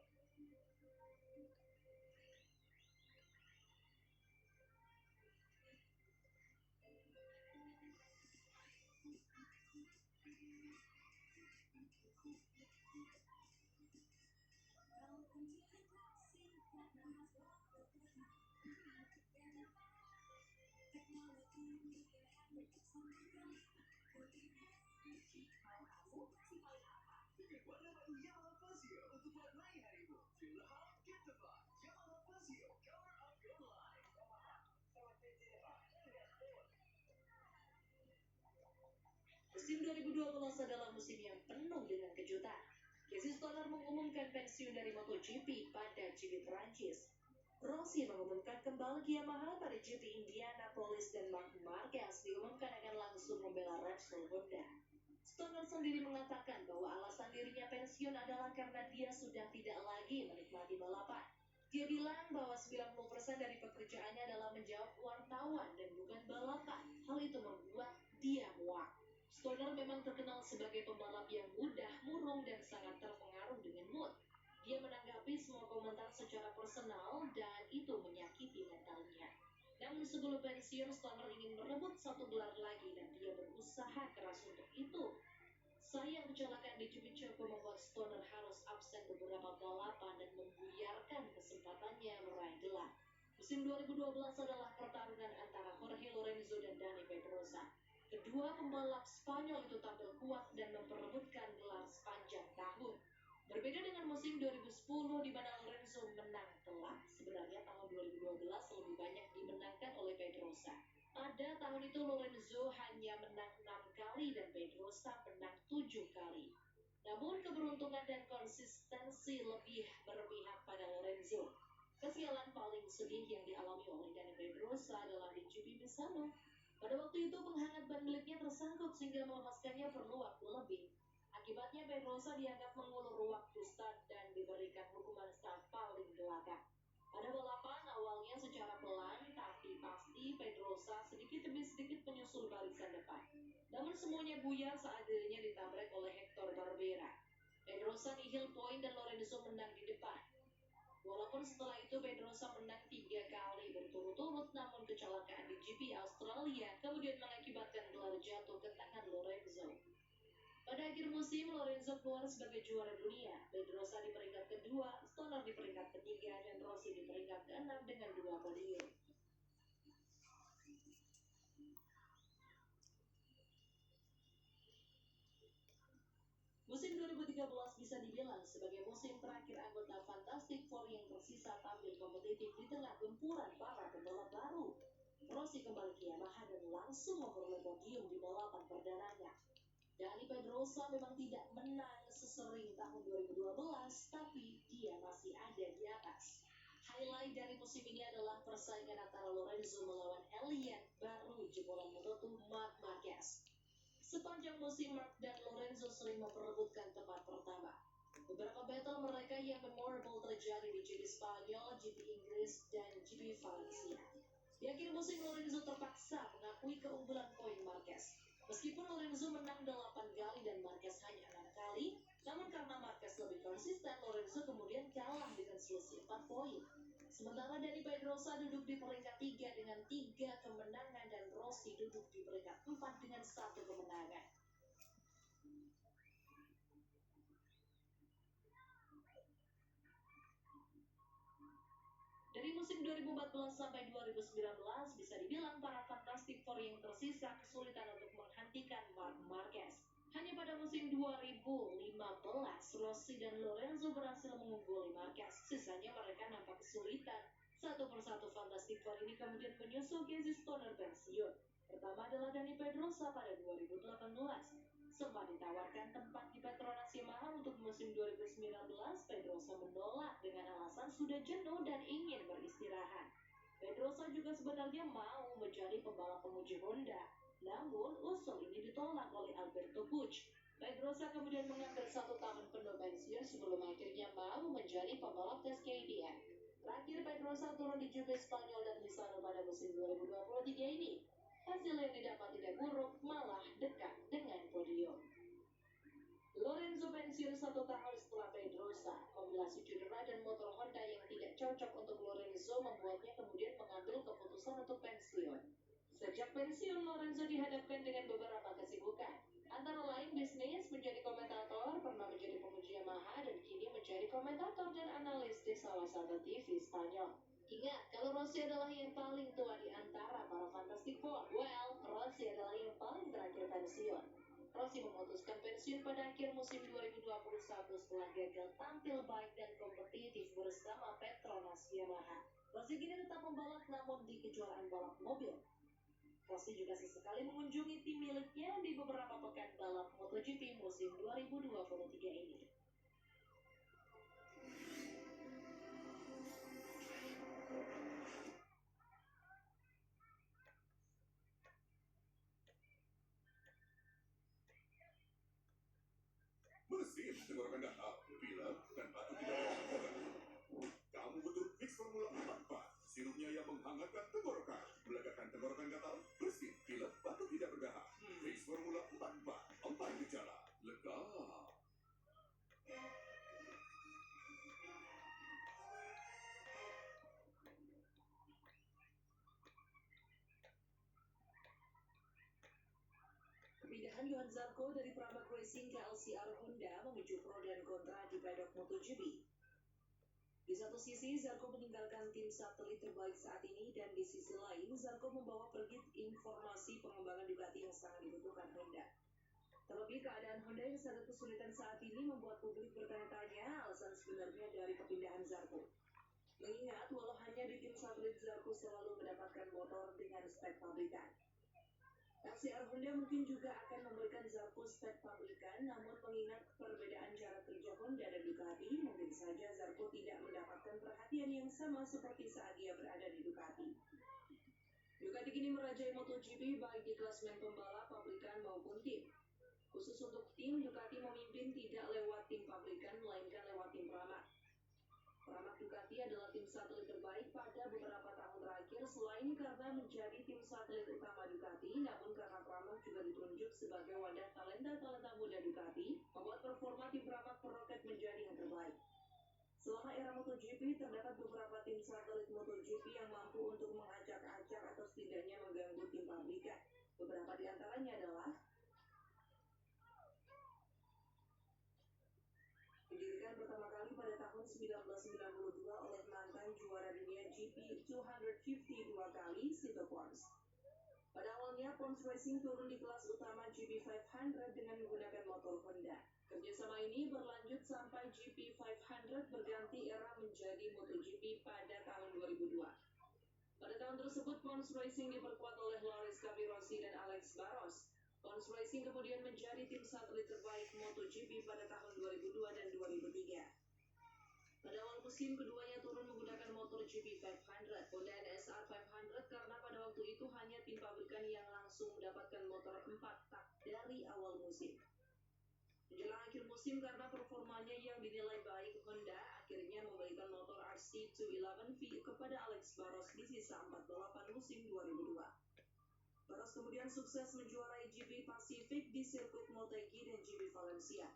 Musim 2012 adalah musim yang penuh dengan kejutan. Casey Stoner mengumumkan pensiun dari MotoGP pada GP Prancis. Rossi mengumumkan kembali ke Yamaha pada GP Indianapolis, dan Marc Marquez diumumkan akan langsung membela Repsol Honda. Stoner sendiri mengatakan bahwa alasan dirinya pensiun adalah karena dia sudah tidak lagi menikmati balapan. Dia bilang bahwa 90% dari pekerjaannya adalah menjawab wartawan dan bukan balapan. Hal itu membuat dia muak. Stoner memang terkenal sebagai pembalap yang mudah murung dan sangat terpengaruh dengan mood. Dia menanggapi semua komentar secara personal dan itu menyakiti mentalnya. Namun sebelum pensiun, Stoner ingin merebut 1 gelar lagi dan dia berusaha keras untuk itu. Sayang, kecelakaan di GP Choco membuat Stoner harus absen beberapa balapan dan membuyarkan kesempatannya meraih gelar. Musim 2012 adalah pertarungan antara Jorge Lorenzo dan Dani Pedrosa. Kedua pembalap Spanyol itu tampil kuat dan memperebutkan gelar sepanjang tahun. Berbeda dengan musim 2010 di mana Lorenzo menang telak, sebenarnya tahun 2012 lebih banyak dimenangkan oleh Pedrosa. Pada Pada tahun itu Lorenzo hanya menang 6 kali dan Pedrosa menang 7 kali. Namun keberuntungan dan konsistensi lebih berpihak pada Lorenzo. Kesialan paling sedih yang dialami oleh Dani Pedrosa adalah di GP Misano. Pada waktu itu penghangat ban miliknya tersangkut sehingga melepaskannya perlu waktu lebih. Akibatnya Pedrosa dianggap mengulur waktu start dan diberikan hukuman start paling belakang. Pada balapan awalnya secara pelan, tapi pasti Pedrosa sedikit demi sedikit menyusul barisan depan. Namun semuanya buyar saat dirinya ditabrak oleh Hector Barbera. Pedrosa nihil poin dan Lorenzo menang di depan. Walaupun setelah itu Pedrosa menang 3 kali berturut-turut, namun kecelakaan di GP Australia kemudian mengakibatkan gelar jatuh ke tangan Lorenzo. Pada akhir musim, Lorenzo keluar sebagai juara dunia. Pedrosa di peringkat kedua, Stoner di peringkat ketiga, dan Rossi di peringkat keenam dengan 2 podium. Musim 2013 bisa dibilang sebagai musim terakhir anggota Fantastic Four yang tersisa tampil kompetitif di tengah gempuran para pembalap baru. Rossi kembali ke Yamaha dan langsung memperoleh podium di balapan perdananya. Dani Pedrosa memang tidak menang sesering tahun 2012, tapi dia masih ada di atas. Highlight dari musim ini adalah persaingan antara Lorenzo melawan alien baru jebolan Moto2 Marc Marquez. Sepanjang musim, Marc dan Lorenzo sering memperebutkan tempat pertama. Beberapa battle mereka yang memorable terjadi di GP Spanyol, GP Inggris, dan GP Valencia. Di akhir musim, Lorenzo terpaksa mengakui keunggulan poin Marquez. Meskipun Lorenzo menang 8 kali dan Marquez hanya 6 kali, namun karena Marquez lebih konsisten, Lorenzo kemudian kalah dengan selisih 4 poin. Sementara Dani Pedrosa duduk di peringkat 3 dengan 3 kemenangan dan Rossi duduk di peringkat 4 dengan 1 kemenangan. Dari musim 2014 sampai 2019 bisa dibilang para Fantastic Four yang tersisa kesulitan untuk menghentikan Marc Marquez. Hanya pada musim 2015, Rossi dan Lorenzo berhasil mengungguli Marquez. Sisanya mereka nampak kesulitan. Satu persatu Fantastic Four ini kemudian menyusul Casey Stoner pensiun. Pertama adalah Dani Pedrosa pada 2018. Sempat ditawarkan tempat di Petronas Yamaha untuk musim 2019, Pedrosa menolak dengan alasan sudah jenuh dan ingin beristirahat. Pedrosa juga sebenarnya mau menjadi pembalap pemuji Honda, namun usul ini ditolak oleh Alberto Puig. Pedrosa kemudian mengambil 1 tahun penuh pensiun sebelum akhirnya mau menjadi pembalap KTM. Terakhir Pedrosa turun di GP Spanyol dan Misano pada musim 2023 ini. Hasil yang didapat tidak buruk, malah dekat dengan podium. Lorenzo pensiun 1 tahun setelah Pedrosa. Kombinasi cedera dan motor Honda yang tidak cocok untuk Lorenzo membuatnya kemudian mengambil keputusan untuk pensiun. Sejak pensiun, Lorenzo dihadapkan dengan beberapa kesibukan. Antara lain bisnis, menjadi komentator, pernah menjadi pemuji Yamaha, dan kini menjadi komentator dan analis di salah satu TV Spanyol. Ingat, kalau Rossi adalah yang paling tua di antara para Fantastic Four, well, Rossi adalah yang paling terakhir pensiun. Rossi memutuskan pensiun pada akhir musim 2021 setelah gagal tampil baik dan kompetitif bersama Petronas Yamaha. Rossi kini tetap membalap namun di kejuaraan balap mobil. Rossi juga sesekali mengunjungi tim miliknya di beberapa pekan balap MotoGP musim 2023 ini. Mesin tenggorokan datar, pilek, dan batu tidak berkotoran. Kamu butuh Fix Formula 44, sirupnya yang menghangatkan tenggorokan, melegakan tenggorokan gatal, bersih, pilek, batu tidak berdahak. Fix Formula 44, 4 gejala, lega. Pemindahan Johan Zarco dari Pramac Racing ke LCR Honda memicu pro dan kontra di paddock MotoGP. Di satu sisi, Zarco meninggalkan tim satelit terbaik saat ini, dan di sisi lain, Zarco membawa pergi informasi pengembangan Ducati yang sangat dibutuhkan Honda. Terlebih, keadaan Honda yang sangat kesulitan saat ini membuat publik bertanya-tanya alasan sebenarnya dari kepindahan Zarco. Mengingat, walau hanya di tim satelit, Zarco selalu mendapatkan motor dengan spek pabrikan. LCR Honda mungkin juga akan memberikan Zarco spek pabrikan, namun mengingat perbedaan cara kerja Honda dan Ducati, mungkin saja Zarco tidak mendapatkan perhatian yang sama seperti saat dia berada di Ducati. Ducati kini merajai MotoGP baik di klasmen pembalap, pabrikan maupun tim. Khusus untuk tim, Ducati memimpin tidak lewat tim pabrikan, melainkan lewat tim peramat. Peramat Ducati adalah tim satelit terbaik pada beberapa tahun terakhir, selain karena menjadi tim satelit utama Ducati, namun karena peramat juga ditunjuk sebagai wadah talenta-talenta muda Ducati, membuat performa tim peramat meroket menjadi yang terbaik. Selama era MotoGP, terdapat beberapa tim satelit MotoGP yang mampu untuk mengacak-acak atau setidaknya mengganggu tim pabrikan. Beberapa di antaranya adalah didirikan pertama kali pada tahun 1992 oleh mantan juara dunia GP 250 dua kali, Sito Pons. Pada awalnya, Pons Racing turun di kelas utama GP 500 dengan menggunakan motor Honda. Kerjasama ini berlanjut sampai GP 500 berganti era menjadi MotoGP pada tahun 2002. Pada tahun tersebut, Pons Racing diperkuat oleh Loris Capirossi dan Alex Barros. Pons Racing kemudian menjadi tim satelit terbaik MotoGP pada tahun 2002 dan 2003. Pada awal musim, keduanya turun menggunakan motor GP 500, Honda NSR 500, karena pada waktu itu hanya tim pabrikan yang langsung mendapatkan motor 4 tak dari awal musim. Menjelang akhir musim, karena performanya yang dinilai baik, Honda akhirnya memberikan motor RC211V kepada Alex Barros di sisa 4 balapan musim 2002. Barros kemudian sukses menjuarai GP Pacific di sirkuit Motegi dan GP Valencia.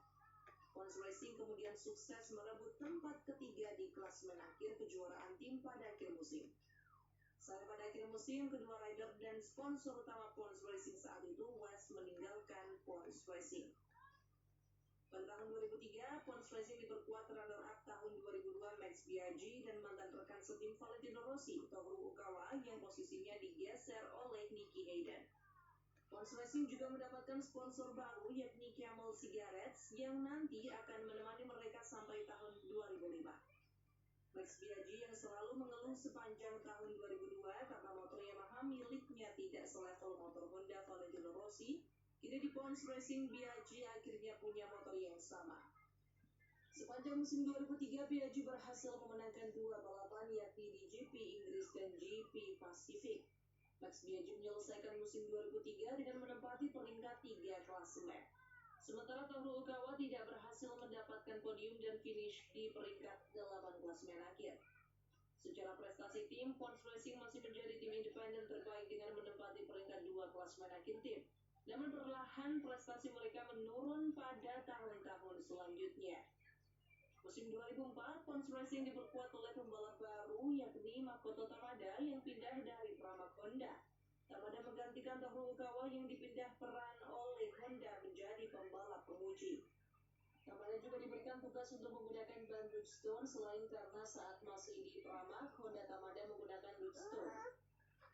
Pons Racing kemudian sukses merebut tempat ketiga di klasmen akhir kejuaraan tim pada akhir musim. Sampai pada akhir musim, kedua rider dan sponsor utama Pons Racing saat itu, West, meninggalkan Pons Racing. Pada tahun 2003, Pons Racing diperkuat runner-up tahun 2002 Max Biaggi dan mantan rekan setim Valentino Rossi, Toru Ogawa, yang posisinya digeser oleh Nicky Hayden. Pons Racing juga mendapatkan sponsor baru, yakni Camel Cigarettes, yang nanti akan menemani mereka sampai tahun 2005. Max Biaggi yang selalu mengeluh sepanjang tahun 2002 karena motor Yamaha miliknya tidak selevel motor Honda Valentino Rossi, kini di Pons Racing, Biaggi akhirnya punya motor yang sama. Sepanjang musim 2003, Biaggi berhasil memenangkan 2 balapan, yakni di GP Inggris dan GP Pacific. Max Biaggi menyelesaikan musim 2003 dengan menempati peringkat 3 klasemen. Sementara Toru Ogawa tidak berhasil mendapatkan podium dan finish di peringkat 8 klasemen akhir. Secara prestasi tim, Pons Racing masih menjadi tim independen terbaik dengan menempati peringkat 2 klasemen akhir tim. Namun perlahan prestasi mereka menurun pada tahun-tahun selanjutnya. Musim 2004, Pons Racing diperkuat oleh pembalap baru, yakni Makoto Tamada yang pindah dari Pramac Honda. Tamada menggantikan Toru Ogawa yang dipindah peran oleh Honda menjadi pembalap penguji. Tamada juga diberikan tugas untuk menggunakan ban Bridgestone, selain karena saat masih di Pramac, Honda Tamada menggunakan Bridgestone.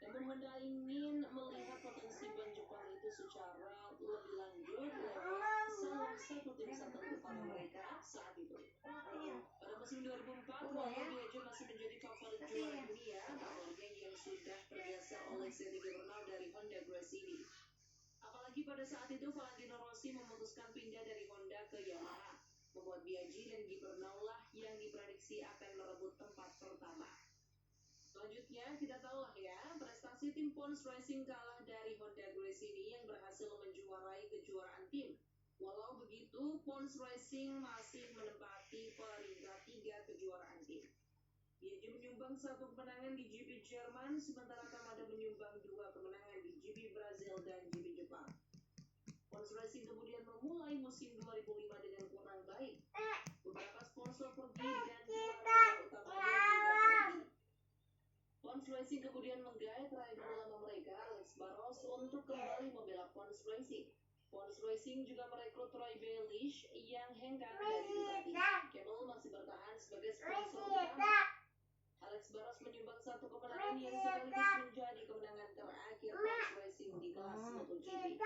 Namun Honda ingin melihat potensi ban Jepang itu secara lebih lanjut lewat salah satu tim satelit pada mereka saat itu. Pada musim 2004, walau Biaggi masih menjadi favorit juara dunia, awalnya yang sudah terbiasa oleh Sergio Bernal dari Honda Gresini. Apalagi pada saat itu Valentino Rossi memutuskan pindah dari Honda ke Yamaha, membuat Biaggi dan Gibernau lah yang diprediksi akan merebut tempat pertama. Selanjutnya, kita tahulah ya, prestasi tim Pons Racing kalah dari Honda Gresini yang berhasil menjuarai kejuaraan tim. Walau begitu, Pons Racing masih menempati peringkat 3 kejuaraan tim. Biaggi menyumbang 1 kemenangan di GP Jerman, sementara Tamada menyumbang 2 kemenangan di GP Brazil dan GP Jepang. Pons Racing kemudian memulai musim 2005 dengan kurang baik. Beberapa sponsor pergi dan juara utamanya juga pergi. Pons Racing kemudian menggait rider lama mereka, Alex Barros, untuk kembali membela Pons Racing. Pons Racing juga merekrut Troy Bayliss yang hengkang dari Ducati. Camel masih bertahan sebagai sponsor utama. Alex Barros menyumbang 1 kemenangan yang sekaligus menjadi kemenangan terakhir Pons Racing di kelas MotoGP.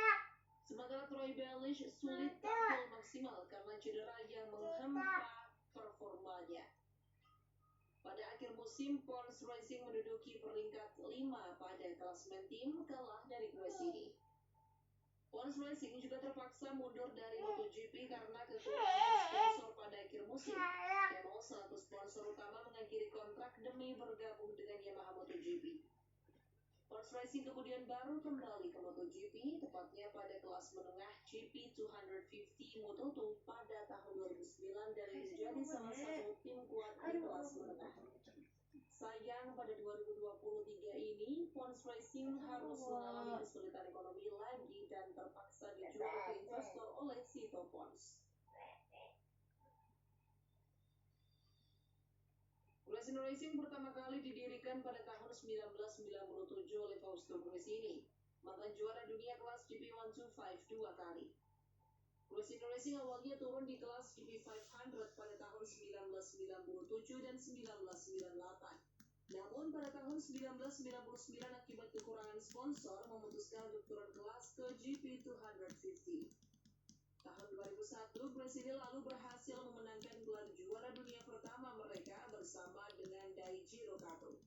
Sementara Troy Bayliss sulit tampil maksimal karena cedera yang menghempa performanya. Pada akhir musim, Pons Racing menduduki peringkat 5 pada klasemen tim, kalah dari Gresini. Pons Racing juga terpaksa mundur dari MotoGP karena kekurangan sponsor pada akhir musim. Camel selaku sponsor utama mengakhiri kontrak demi bergabung dengan Yamaha MotoGP. Pons Racing kemudian baru kembali ke MotoGP, tepatnya pada kelas menengah GP 250 Moto2 pada tahun 2009 dan menjadi salah satu tim kuat di kelas menengah. Sayang pada 2023 ini, Pons Racing harus mengalami kesulitan ekonomi lagi dan terpaksa dijual ke investor oleh Sito Pons. Gresini Racing pertama kali didirikan pada tahun 1997 oleh Fausto Gresini, mantan juara dunia kelas GP125 dua kali. Gresini Racing awalnya turun di kelas GP500 pada tahun 1997 dan 1998. Namun pada tahun 1999 akibat kekurangan sponsor memutuskan untuk turun kelas ke GP250. Tahun 2001, Gresini lalu berhasil memenangkan gelar juara dunia pertama mereka bersama dengan Daijiro Kato.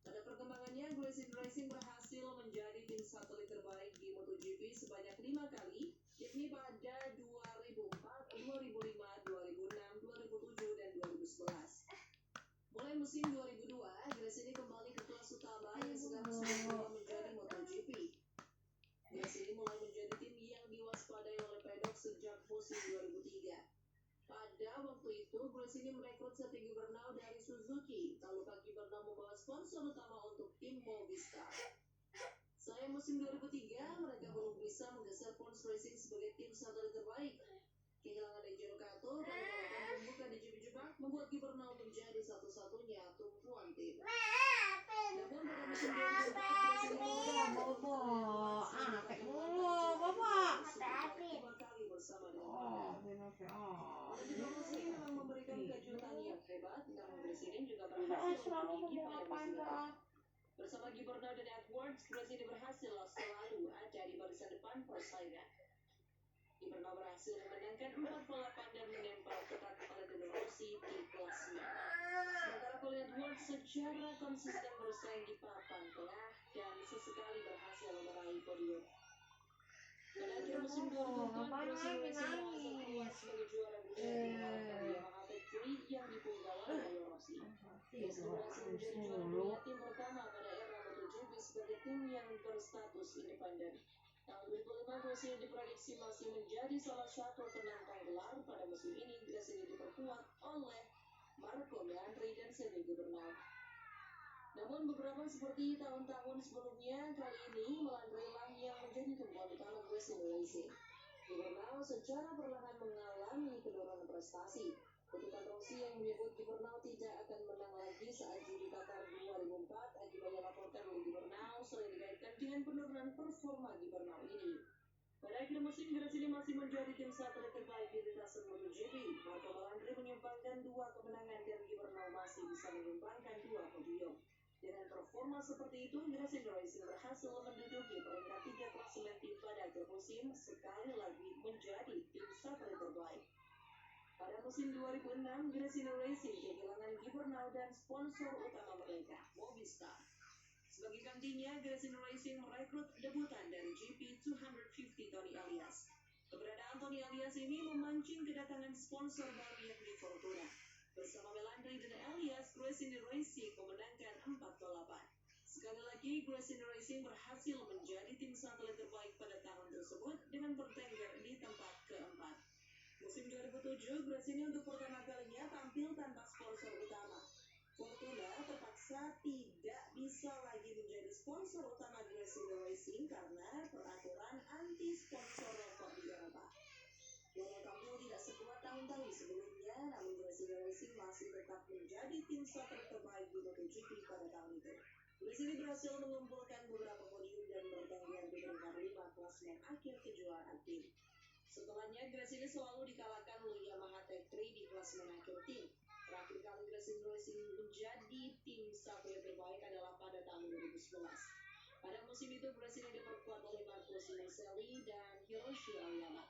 Pada perkembangannya, Gresini Racing berhasil menjadi tim satelit terbaik di MotoGP sebanyak 5 kali, yakni pada 2004, 2005, 2006, 2007, dan 2011. Mulai musim 2002, Gresini kembali ke kelas utama yang sekarang sudah berubah menjadi MotoGP. Gresini mulai menjadi tim yang diwaspadai oleh pedok sejak musim 2003. Pada waktu itu, Gresini merekrut Seti Gibernau dari Suzuki, lalu Pak Gibernau membawa sponsor utama untuk tim Movistar. Sayang musim 2003, mereka belum bisa menggeser Pons Racing sebagai tim satelit terbaik. Kehilangan Daijiro Kato dan balapan pembuka di GP Jepang membuat Gibernau menjadi satu-satunya tumpuan tim. Namun pada musim 2004, dua kali bersama dengan Gresini memang memberikan kejutan yang hebat, namun Gresini juga berhasil meninggi pada musim lalu. Bersama Gibernau dan Edwards, Gresini berhasil selalu ada di barisan depan persaingan. Gibernau berhasil memenangkan 4 balapan dan menempel ketat Valentino Rossi di klasmen. Sementara Colin Edwards secara konsisten bersaing di papan tengah dan sesekali berhasil meraih podium. Pada akhir musim 2004, Gresini Racing berhasil keluar sebagai juara dunia di mengalahkan Yamaha Factory yang dipunggal oleh Rossi. Gresini berhasil menjadi juara dunia tim pertama pada era MotoGP sebagai tim yang berstatus independen. Tahun 2005, Gresini diprediksi masih menjadi salah satu penantang gelar. Pada musim ini, Gresini diperkuat oleh Marco Melandri dan Seti Gibernau. Namun beberapa seperti tahun-tahun sebelumnya, kali ini Melandri lah yang menjadi tumpuan utama Gresini Racing. Gibernau secara perlahan mengalami penurunan prestasi. Kutukan Rossi yang menyebut Gibernau tidak akan menang lagi saat judi Qatar 2004 akibat dilaporkan oleh Gibernau sering dikaitkan dengan penurunan performa Gibernau ini. Pada akhir musim, Gresini masih menjadi tim satelit terbaik di lintasan MotoGP. Marco Melandri menyumbangkan 2 kemenangan dan Gibernau masih bisa menyumbangkan 2 podium. Dengan performa seperti itu, Gresini Racing berhasil menduduki peringkat 3 klasemen tim pada akhir musim, sekali lagi menjadi tim satelit terbaik. Pada musim 2006, Gresini Racing kehilangan Gibernau dan sponsor utama mereka, Movistar. Sebagai gantinya, Gresini Racing merekrut debutan dari GP250 Tony Elias. Keberadaan Tony Elias ini memancing kedatangan sponsor baru yakni Fortuna. Bersama Melandri dan Elias, Gresini Racing memenangkan 4 balapan. Sekali lagi, Gresini Racing berhasil menjadi tim satelit terbaik pada tahun tersebut dengan bertengger di tempat keempat. Musim 2007, Gresini untuk pertama kalinya tampil tanpa sponsor utama. Fortuna terpaksa tidak bisa lagi menjadi sponsor utama Gresini Racing karena peraturan anti-sponsor rokok di Eropa. Walau tampil tidak sekuat tahun-tahun sebelumnya, namun Gresini Racing masih tetap menjadi tim satelit terbaik di MotoGP pada tahun itu. Gresini berhasil mengumpulkan beberapa podium dan bertengger di peringkat 5 klasmen akhir kejuaraan tim. Setelahnya, Gresini selalu dikalahkan oleh Yamaha Tech 3 di klasmen akhir tim. Terakhir kali Gresini Racing menjadi tim satelit terbaik adalah pada tahun 2011. Pada musim itu, Gresini diperkuat oleh Marco Simoncelli dan Hiroshi Aoyama.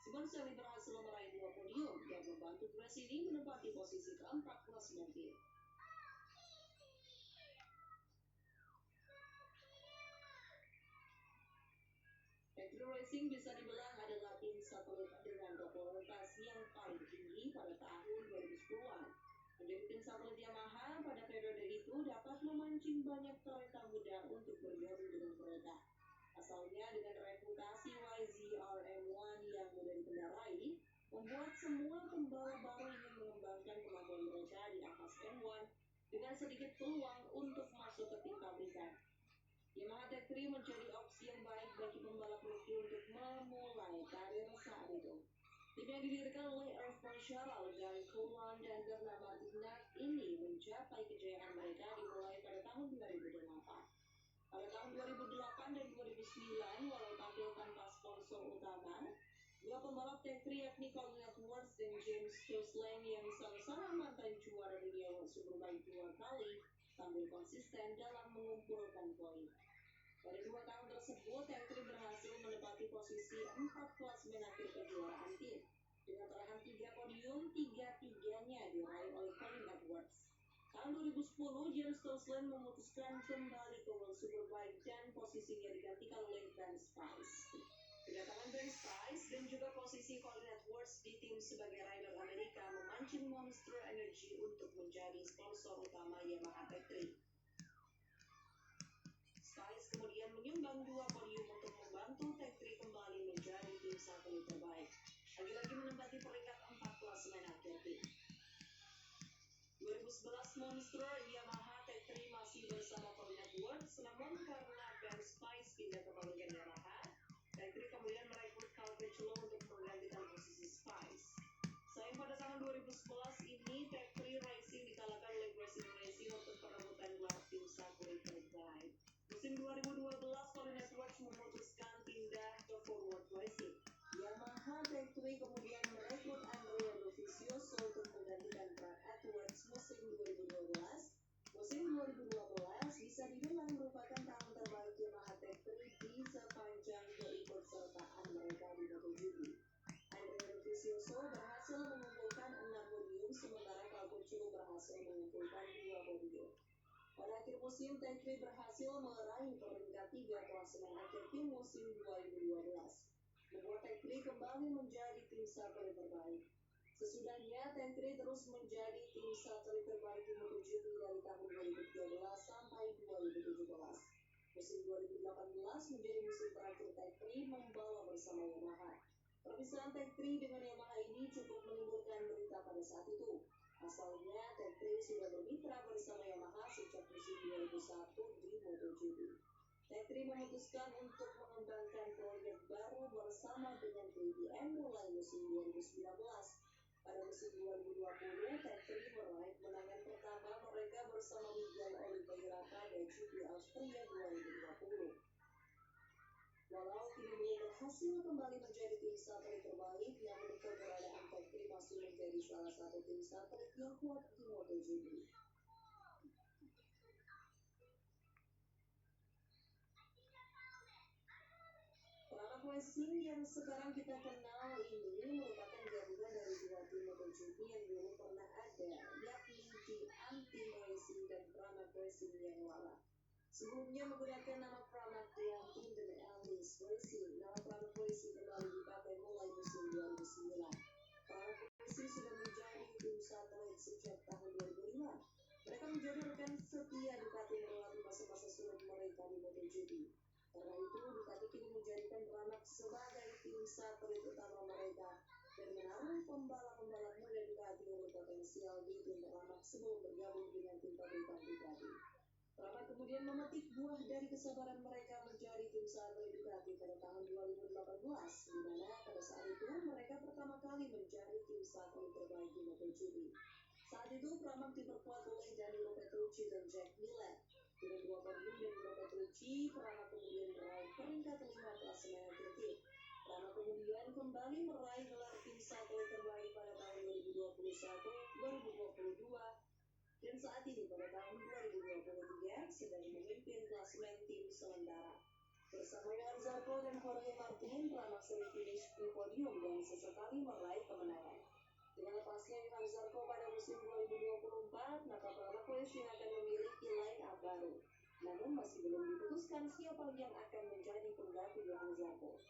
Simoncelli berhasil meraih 2 podium dan membantu Gresini menempati posisi keempat klasmen tim. Tech Tech3 Racing bisa dibilang adalah tim satelit dengan popularitas yang paling tinggi pada tahun 2010-an. Menjadi tim satelit Yamaha pada periode itu dapat memancing banyak talenta muda untuk bergabung dengan mereka. Asalnya dengan reputasi YZR-M1 yang mudah dikendarai, membuat semua pembalap baru ingin mengembangkan kemampuan mereka di atas M1 dengan sedikit peluang untuk masuk ke tim pabrikan. Yamaha Tech3 menjadi opsi yang baik bagi pembalap rookie untuk memulai karir saat itu. Tim yang didirikan oleh Earl Marshall, Gary Coulon, dan bernama Ignat ini mencapai kejayaan mereka dimulai pada tahun 2008. Pada tahun 2008 dan 2009, walau tampil tanpa sponsor utama, dua pembalap Tech3 yakni Colin Edwards dan James Toseland yang sama-sama mantan juara dunia World Superbike 2 kali, tampil konsisten dalam mengumpulkan poin. Pada 2 tahun tersebut, Tech3 berhasil menempati posisi 4 klasemen akhir kejuaraan tim, dengan torehan 3 podium, 3-tiganya diraih oleh Colin Edwards. Tahun 2010, James Toseland memutuskan kembali ke World Superbike dan posisinya digantikan oleh Ben Spice. Kedatangan Ben Spice dan juga posisi Colin Edwards di tim sebagai rider Amerika memancing Monster Energy untuk menjadi sponsor utama Yamaha Tech3. Spice kemudian menyumbang 2 podium untuk membantu Tech3 kembali menjadi tim satelit terbaik. Lagi-lagi menempati peringkat 4 klasemen akhir tim. 2011 Monster Yamaha Tech3 masih bersama Colin Edwards, namun karena Ben Spice pindah ke pabrikan Yamaha, Tech3 kemudian merekrut Cal Crutchlow untuk menggantikan posisi Spice. Sayang pada tahun 2011 ini Tech3 Racing dikalahkan oleh Racing Racing untuk perebutan gelar tim satelit terbaik. Musim 2012 Colin Edwards memutuskan pindah ke Forward Racing. Yamaha Tech3 kemudian merekrut Andrea Dovizioso untuk menggantikan Brad Edwards musim 2012. Musim 2012 bisa dibilang merupakan tahun terbaik Yamaha Tech3 di sepanjang keikutsertaan mereka di MotoGP. Andrea Dovizioso berhasil mengumpulkan 6 podium, sementara Cal Crutchlow berhasil mengumpulkan 2 podium. Pada akhir musim, Tech3 berhasil meraih peringkat 3 klasemen akhir tim musim 2012. Membuat Tech3 kembali menjadi tim satelit terbaik. Sesudahnya, Tech3 terus menjadi tim satelit terbaik di MotoGP dari tahun 2013 sampai 2017. Musim 2018 menjadi musim terakhir Tech3 membawa bersama Yamaha. Perpisahan Tech3 dengan Yamaha ini cukup menimbulkan berita pada saat itu. Asalnya, Tech3 sudah bermitra bersama Yamaha sejak musim 2001 di MotoGP. Tech3 memutuskan untuk mengembangkan proyek baru bersama dengan KTM mulai musim 2019. Pada musim 2020, Tech3 meraih kemenangan pertama mereka bersama Miguel Oliveira pada GP Austria 2020. Walau kini belum berhasil kembali menjadi tim satelit terbaik, namun keberadaan Tech3 masih menjadi salah satu tim satelit yang kuat di MotoGP. Pramac Racing yang sekarang kita kenal ini merupakan gabungan dari 2 tim MotoGP yang dulu pernah ada, yakni Antin Racing dan Pramac Racing yang lama. Sebelumnya menggunakan nama Pramac Antin dan Ellis Racing, nama Pramac Racing kembali dipakai mulai musim 2009. Pramac Racing sudah menjadi tim satelit sejak tahun 2005. Mereka menjadi rekan setia Ducati melewati masa-masa sulit mereka di MotoGP. Karena itu, Ducati kini menjadikan Pramac sebagai tim satelit utama mereka dan menaruh pembalap-pembalap muda Ducati yang berpotensial di tim Pramac sebelum bergabung dengan tim pabrikan Ducati. Pramac kemudian memetik buah dari kesabaran mereka menjadi tim satelit Ducati pada tahun 2018, di mana pada saat itu mereka pertama kali menjadi tim satelit terbaik di MotoGP. Saat itu Pramac diperkuat oleh Danilo Petrucci dan Jack Miller. Dengan 2 podium dan 2 Petrucci, Pramac kemudian meraih peringkat 5 klasemen akhir tim. Pramac kemudian kembali meraih gelar tim satelit terbaik pada tahun 2021, 2022, dan saat ini pada tahun 2023 sedang memimpin klasemen tim sementara. Bersama Johan Zarco dan Jorge Martin, Pramac sering finish di podium dan sesekali meraih kemenangan. Dengan lepasnya Johan Zarco pada musim 2024, maka Pramac Racing akan memiliki line-up baru. Namun masih belum diputuskan siapa yang akan menjadi pengganti Johan Zarco.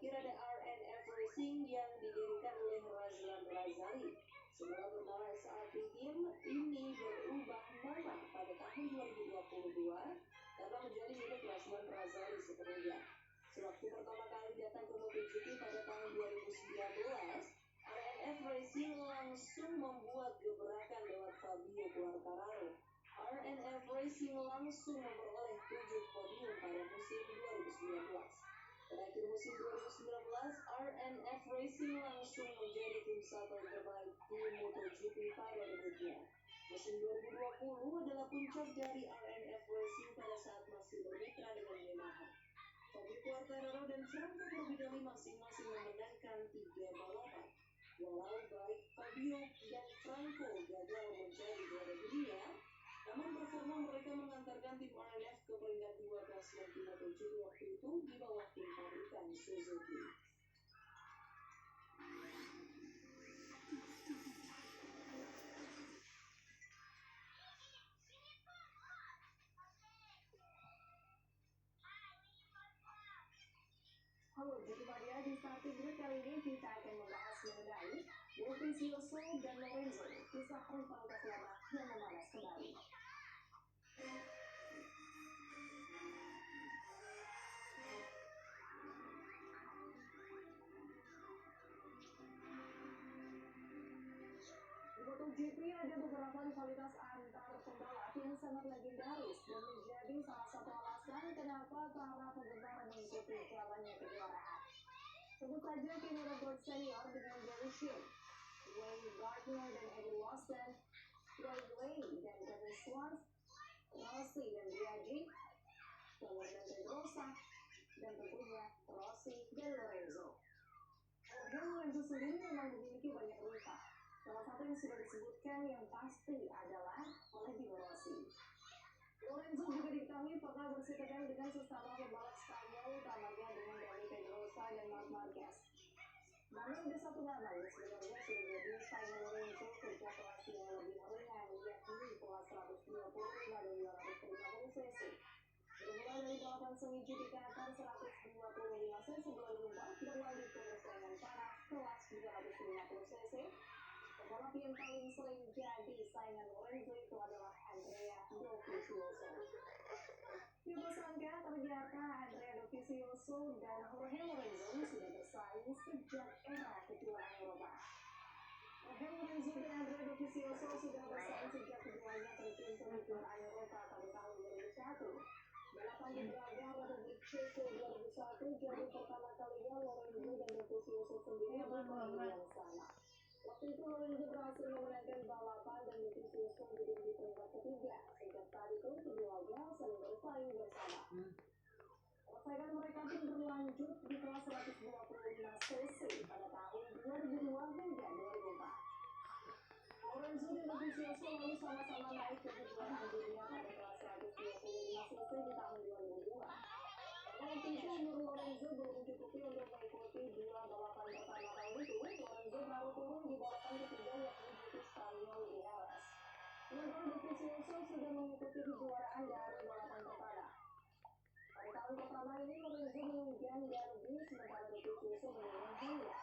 terakhir ada RNF Racing yang didirikan oleh Razlan Razali. Semula bernama SRT Team ini berubah nama pada tahun 2022 karena menjadi milik Razlan Razali sepenuhnya. Sewaktu pertama kali datang ke MotoGP pada tahun 2019, RNF Racing langsung membuat gebrakan lewat Fabio Quartararo. RNF Racing langsung memperoleh 7 podium pada musim 2019. Pada akhir musim 2019, RNF Racing langsung menjadi tim satu terbaik di MotoGP pada debutnya. Musim 2020 adalah puncak dari RNF Racing pada saat masih bermitra dengan Yamaha. Fabio Quartararo dan Franco Morbidelli masing-masing memenangkan 3 balapan. Walau baik Fabio dan Franco gagal menjadi juara dunia, namun performa mereka mengantarkan tim RNF ke peringkat 2 klasemen tim MotoGP waktu itu di bawah tim pabrikan Suzuki. Halo, jumpa dia di Starting Grid kali ini kita akan membahas mengenai Dovizioso dan Lorenzo, kisah rivalitas lama yang memanas kembali. Di MotoGP ada beberapa rivalitas antar pembalap yang sangat legendaris dan menjadi salah satu alasan kenapa para penggemar mengikuti jalannya kejuaraan. Sebut saja Kimi Räikkönen senior dengan Gary Sheen, Wayne Gardner dan Eddie Watson, Roy Blaney dan Kevin Schwantz, Rossi dan Biaggi, Fernando Pedrosa, dan tentunya Rossi dan Lorenzo. Lorenzo sendiri memang memiliki banyak rival. Salah satu yang sudah disebutkan yang pasti adalah Valentino Rossi. Lorenzo juga diketahui pernah bersitegang dengan sesama pembalap Spanyol, utamanya dengan Dani Pedrosa dan Marc Marquez. Namun ada satu nama yang sebenarnya sudah jadi saingan Lorenzo sejak kelas yang lebih ringan, yakni kelas 125 dan 250 cc. Bermula dari balapan semi GP Qatar 125 cc 2004 berlanjut ke persaingan panas kelas 250 cc. Pembalap yang paling sering jadi saingan Lorenzo itu adalah Andrea Dovizioso. Siapa sangka ternyata Andrea Dovizioso dan Jorge Lorenzo sudah bersaing sejak era kejuaraan Eropa. Jorge Lorenzo dan Andrea Dovizioso sudah bersaing sejak keduanya terjun ke kejuaraan Eropa pada tahun 2001. Balapan di Braga Republik Ceko 2001 jadi pertama kalinya Lorenzo dan Dovizioso sendiri bermain yang sama. Waktu itu Lorenzo berhasil memenangkan balapan dan Dovizioso duduk di peringkat ketiga. Sejak saat itu keduanya saling bersaing bersama. Persaingan mereka pun berlanjut di kelas 125 cc pada tahun 2002 hingga 2004. Lorenzo dan Dovizioso lalu sama-sama naik ke kejuaraan dunia pada kelas 125 cc di tahun 2002. Karena waktu itu umur Lorenzo belum mencukupi untuk mengikuti 2 balapan pertama tahun itu, Lorenzo baru turun di balapan ketiga yakni GP Spanyol di Jerez. Sementara Dovizioso sudah mengikuti kejuaraan dari balapan pertama. Pada tahun pertama ini Lorenzo menunjang Derby sementara Dovizioso menunjang Honda.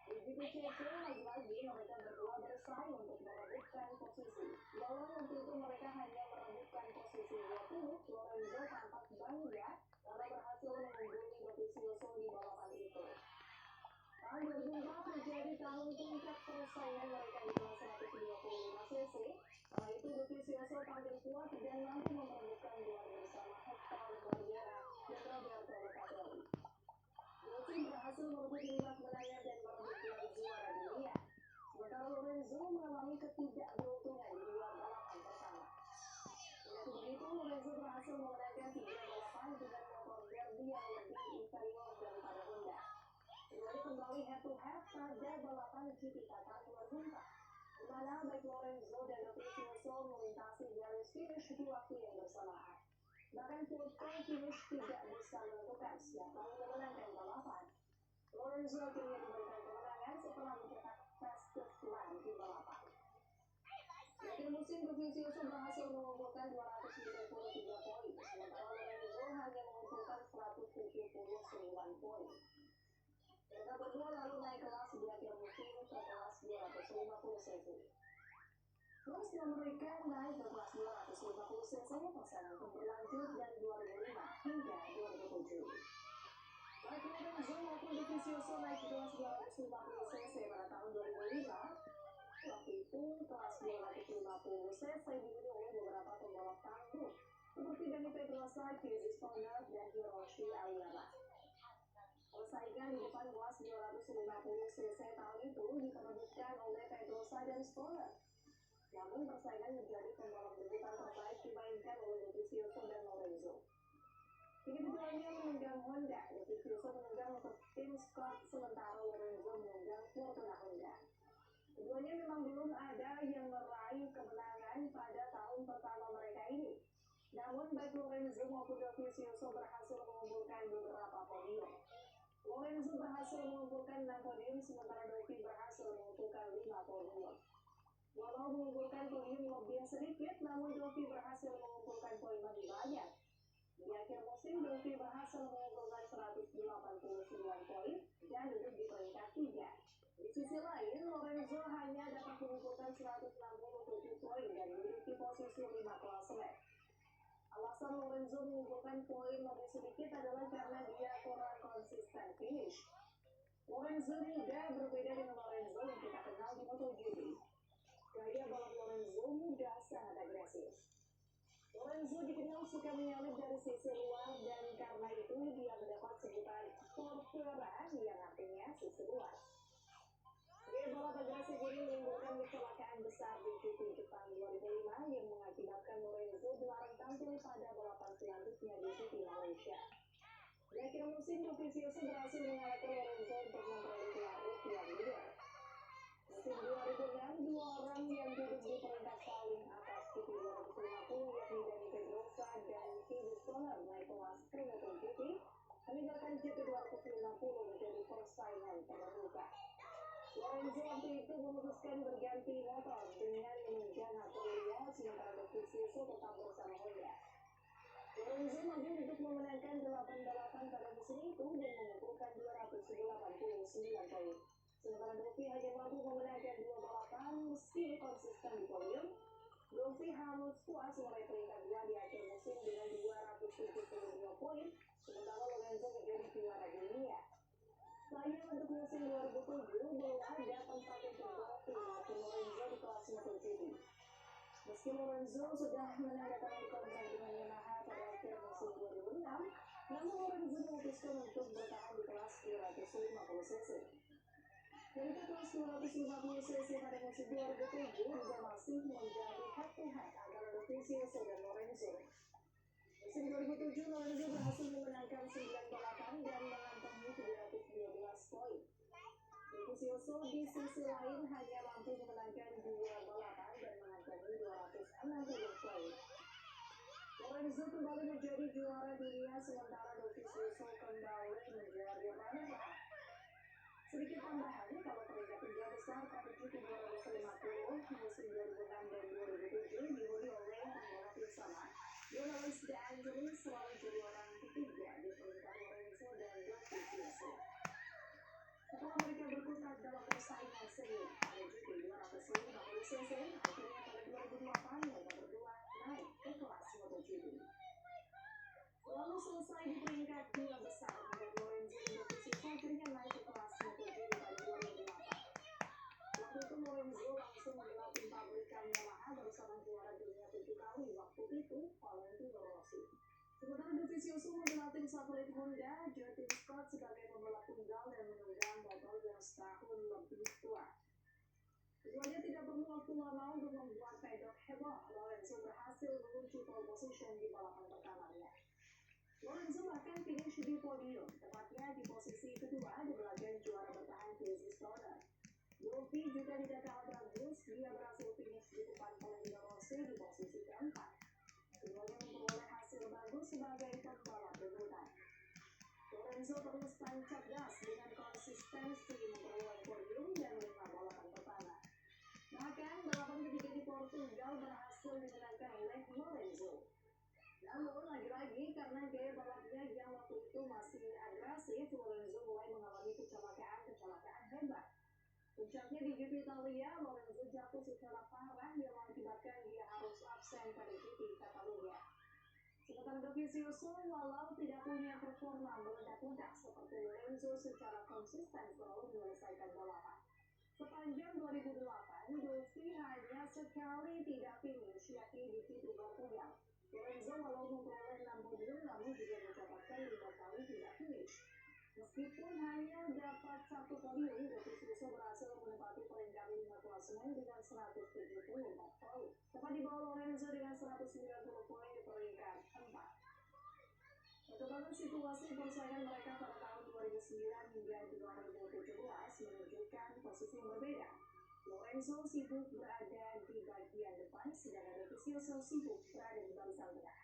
Di GP Ceko lagi-lagi mereka berdua bersaing untuk merebutkan posisi. Walau waktu itu mereka hanya merebutkan posisi 20, Lorenzo tampak bangga karena berhasil mengungguli Dovizioso di balapan itu. Tahun 2004 menjadi tahun puncak persaingan mereka di kelas 125 cc. Kala itu Dovizioso tampil kuat dan mampu memperebutkan gelar bersama Hector Barbera dan Roberto Locatelli. Rossi berhasil merebut 5 kemenangan dan merebut gelar juara dunia. Sementara Lorenzo mengalami ketidakberuntungan di 2 balapan pertama. Meski begitu, Lorenzo berhasil memenangkan 3 balapan dengan motor Derby yang lebih inferior daripada Honda. Keduanya kembali head-to-head pada balapan GP Qatar 2004. Di mana baik Lorenzo dan Dovizioso melintasi garis finish di waktu yang bersamaan. Bahkan pole finish tidak bisa menentukan siapa yang memenangkan balapan. Lorenzo akhirnya diberikan kemenangan setelah mencetak fastest lap di balapan. Di akhir musim, Dovizioso berhasil mengumpulkan 293 poin, sementara Lorenzo hanya mengumpulkan 179 poin. Terus memberikan naik ke kelas 250 cc pasangan pun berlanjut dari 2005 hingga 2007. Baik Lorenzo maupun Dovizioso naik ke kelas 250 cc pada tahun 2005. Waktu itu kelas 250 cc dihuni oleh beberapa pembalap tangguh seperti Dani Pedrosa, Casey Stoner, dan Hiroshi Aoyama. Persaingan di depan kelas 250 cc tahun itu diperebutkan oleh Pedrosa dan Stoner. Namun persaingan menjadi pembalap debutan terbaik dimainkan oleh Dovizioso dan Lorenzo. Kini keduanya menunggang Honda. Dovizioso menunggang untuk tim Scott, sementara Lorenzo menunggang Fortuna Honda. Keduanya memang belum ada yang meraih kemenangan pada tahun pertama mereka ini. Namun baik Lorenzo maupun Dovizioso berhasil mengumpulkan beberapa podium. Lorenzo berhasil mengumpulkan 6 podium, sementara Dovi berhasil mengumpulkan 5 podium. Walau mengumpulkan podium lebih sedikit, namun Dovi berhasil mengumpulkan poin lebih banyak. Di akhir musim, Dovi berhasil mengumpulkan 189 poin dan duduk di peringkat 3. Di sisi lain, Lorenzo hanya dapat mengumpulkan 167 poin dan duduk di posisi 5 klasemen. Alasan Lorenzo mengumpulkan poin lebih sedikit adalah karena dia kurang konsisten finish. Lorenzo muda berbeda dengan Lorenzo yang kita kenal di MotoGP. Gaya balap Lorenzo muda sangat agresif. Lorenzo dikenal suka menyalip dari sisi luar dan karena itu dia mendapat sebutan Porpora yang artinya sisi luar. Gaya balap agresif ini menimbulkan kecelakaan besar di GP Jepang 2005 yang mengakibatkan Lorenzo dilarang tampil pada balapan selanjutnya di GP Malaysia. Di akhir musim, Dovizioso berhasil mengalahkan Lorenzo untuk memperoleh gelar yang leader. Musim 2006, dua orang yang duduk di peringkat paling atas GP 250 yakni Dani Pedrosa dan Casey Stoner naik kelas ke MotoGP, meninggalkan GP 250 menjadi persaingan terbuka. Lorenzo waktu itu memutuskan berganti motor dengan menunjang Aprilia, sementara Dovizioso tetap bersama Honda. Lorenzo mampu untuk memenangkan 8 balapan pada musim itu dan mengumpulkan 289 poin. Sementara Dovi hanya mampu memenangkan 2 balapan meski konsisten di podium. Dovi harus puas meraih peringkat 2 di akhir musim dengan 272 poin, sementara Lorenzo menjadi juara dunia. Sayang untuk musim 2007 belum ada tempat untuk Dovi maupun Lorenzo di kelas MotoGP. Meski Lorenzo sudah menandatangani kontrak dengan Yamaha pada akhir musim 2006, namun Lorenzo memutuskan untuk bertahan di kelas 250 cc. Peringkat kelas 250 cc pada musim 2007 juga masih menjadi head-to-head antara Dovizioso dan Lorenzo. Musim 2007, Lorenzo berhasil memenangkan 9 balapan dan mengantongi 712 poin. Dovizioso di sisi lain hanya mampu memenangkan 2 balapan dan mengantongi 260 poin. Lorenzo kembali menjadi juara dunia, sementara Dovizioso kembali menjadi runner-up. Sedikit tambahan, kalau peringkat 3 besar pada GP 250 musim 2006 dan 2007 dihuni oleh pembalap yang sama, Jonas De Angelis selalu jadi orang ketiga di peringkat Lorenzo dan Dovizioso. Setelah mereka berkutat dalam persaingan seri pada GP 250 cc, akhirnya pada 2008 mereka berdua naik ke kelas MotoGP. Lalu selesai di peringkat 2 besar, maka Lorenzo dan Dovizioso akhirnya naik ke kelas MotoGP pada 2008. Waktu itu Lorenzo langsung berlatih pabrikan Yamaha bersama juara dunia 7 kali waktu itu, Valentino Rossi. Sementara Dovizioso membelah tim favorit Honda, Joe Scott sebagai pembalap tunggal dan menunggang motor yang setahun lebih tua. Keduanya tidak perlu waktu lama untuk membuat pedok heboh. Lorenzo berhasil mengunci pole position di balapan pertamanya. Lorenzo bahkan finish di podium, tepatnya di posisi kedua di belakang juara bertahan Casey Stoner. Dovi juga tidak kalah bagus, dia berhasil finish di depan Valentino Rossi di posisi keempat. Keduanya memperoleh hasil bagus sebagai pembalap debutan. Lorenzo terus tancap gas dengan konsistensi memperoleh podium dan 5 balapan pertama. Bahkan balapan ketiga di Portugal berhasil dimenangkan oleh Lorenzo. Namun lagi-lagi karena gaya balapnya yang waktu itu masih agresif, Lorenzo mulai mengalami kecelakaan hebat. Puncaknya di GP Italia, Lorenzo jatuh secara parah yang bahkan dia harus absen pada GP Catalunya. Sementara Dovizioso walau tidak punya performa meledak-ledak seperti Lorenzo secara konsisten selalu menyelesaikan balapan. Sepanjang 2008, Dovi hanya sekali tidak finish, yakni di Pitu Portugal. Lorenzo walau memperoleh 6 podium namun juga mencatatkan 5 kali tidak finish. Meskipun hanya dapat 1 podium, Dovizioso berhasil menempati peringkat 5 klasemen dengan 174 poin, tepat di bawah Lorenzo dengan 190 poin di peringkat 4. Perkembangan situasi persaingan mereka pada tahun 2009 hingga 2017 menunjukkan posisi yang berbeda. Lorenzo sibuk berada di bagian depan, sedangkan Dovizioso sibuk berada di barisan tengah.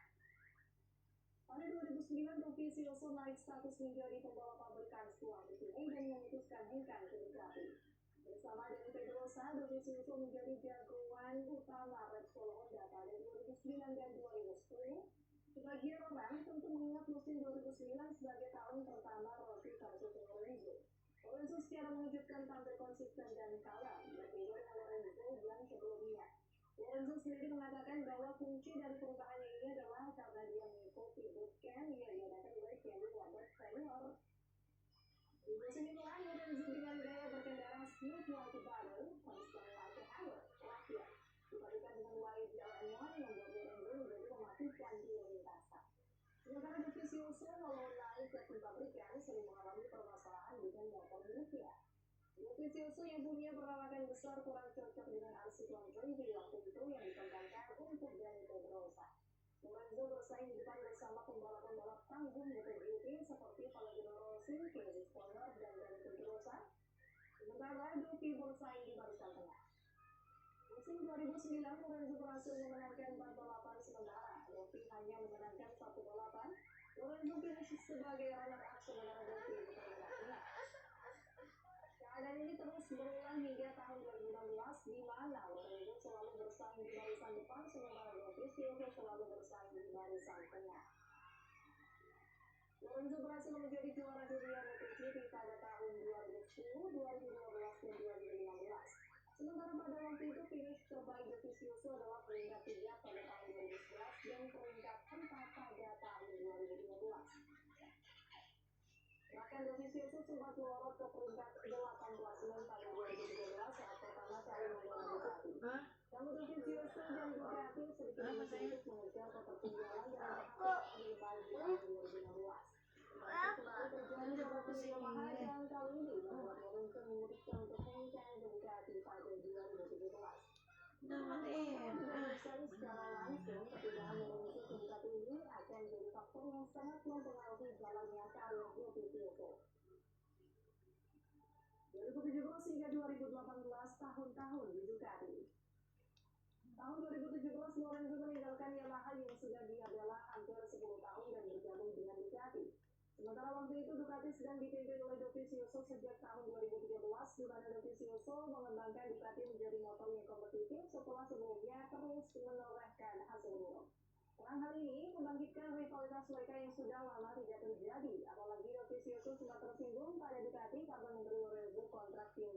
Pada 2009, Dovizioso naik status menjadi pembalap pabrikan tuan ini dan memutuskan hengkang ke Ducati. Bersama dengan Pedrosa, Dovizioso menjadi jagoan utama Repsol Honda pada 2009 dan 2010. Sebagian orang tentu mengingat musim 2009 sebagai tahun pertama Rossi versus Lorenzo. Lorenzo secara mengejutkan tampil konsisten dan kalem, berbeda dengan Lorenzo yang sebelumnya. Lorenzo sendiri mengatakan bahwa kunci dari perubahannya ini adalah karena dia mengikuti bootcamp yang diadakan oleh Kenny Wonder Senior. Di musim inilah Lorenzo dengan gaya berkendara smooth like a butter, constant like a hammer, latihan. Dibandingkan dengan Wide LM1 yang membuat Lorenzo menjadi mematikan di lintasan. Sementara Dovizioso walau naik ke tim pabrikan sering mengalami permasalahan dengan motor miliknya. Dovizioso yang punya perawakan besar kurang cocok dengan arsitektur Andretti waktu itu yang dikembangkan untuk Dani Pedrosa. Lorenzo bersaing di depan bersama pembalap-pembalap tanggung MotoGP seperti Valentino Rossi, Casey Stoner, dan Dani Pedrosa. Sementara Dovi bersaing di barisan tengah. Musim 2009, Lorenzo berhasil memenangkan 4 balapan sementara. Dovi hanya memenangkan 1 balapan. Lorenzo finish sebagai runner-up sementara Dovi di peringkat tengah. Keadaan ini terus berulang hingga tahun 2016 di mana Lorenzo selalu bersaing di barisan depan sementara Dovizioso selalu bersaing di barisan tengah. Lorenzo berhasil menjadi juara dunia MotoGP pada tahun 2010, 2012, dan 2015. Sementara pada waktu itu finish terbaik Dovizioso adalah peringkat 3 pada tahun 2011 dan peringkat 4 pada tahun 2015. Bahkan Dovizioso sempat melorot ke peringkat 8 klasemen pada 2013 saat pertama kali membawa Ducati. Namun Dovizioso dan Ducati sedikit demi sedikit mengejar ketertinggalan dan berhasil terbaik di tahun 2016. Kembali terjadi pada tim Yamaha yang kali ini membuat Lorenzo memutuskan untuk hengkang ke Ducati pada 2017. Dilakukan secara langsung, kepindahan Lorenzo ke Ducati ini akan menjadi faktor yang sangat mempengaruhi jalannya karir Dovizioso. 2017 hingga 2018 tahun-tahun di Ducati. Tahun 2017 Lorenzo meninggalkan Yamaha yang sudah dia bela hampir 10 tahun dan bergabung dengan Ducati. Sementara waktu itu Ducati sedang dipimpin oleh Dovizioso sejak tahun 2013, di mana Dovizioso mengembangkan Ducati menjadi motor yang kompetitif setelah sebelumnya terus menorehkan hasil buruk. Perang hal ini membangkitkan rivalitas mereka yang sudah lama tidak terjadi, apalagi Dovizioso sempat tersinggung pada Ducati karena memberi Lorenzo kontrak yang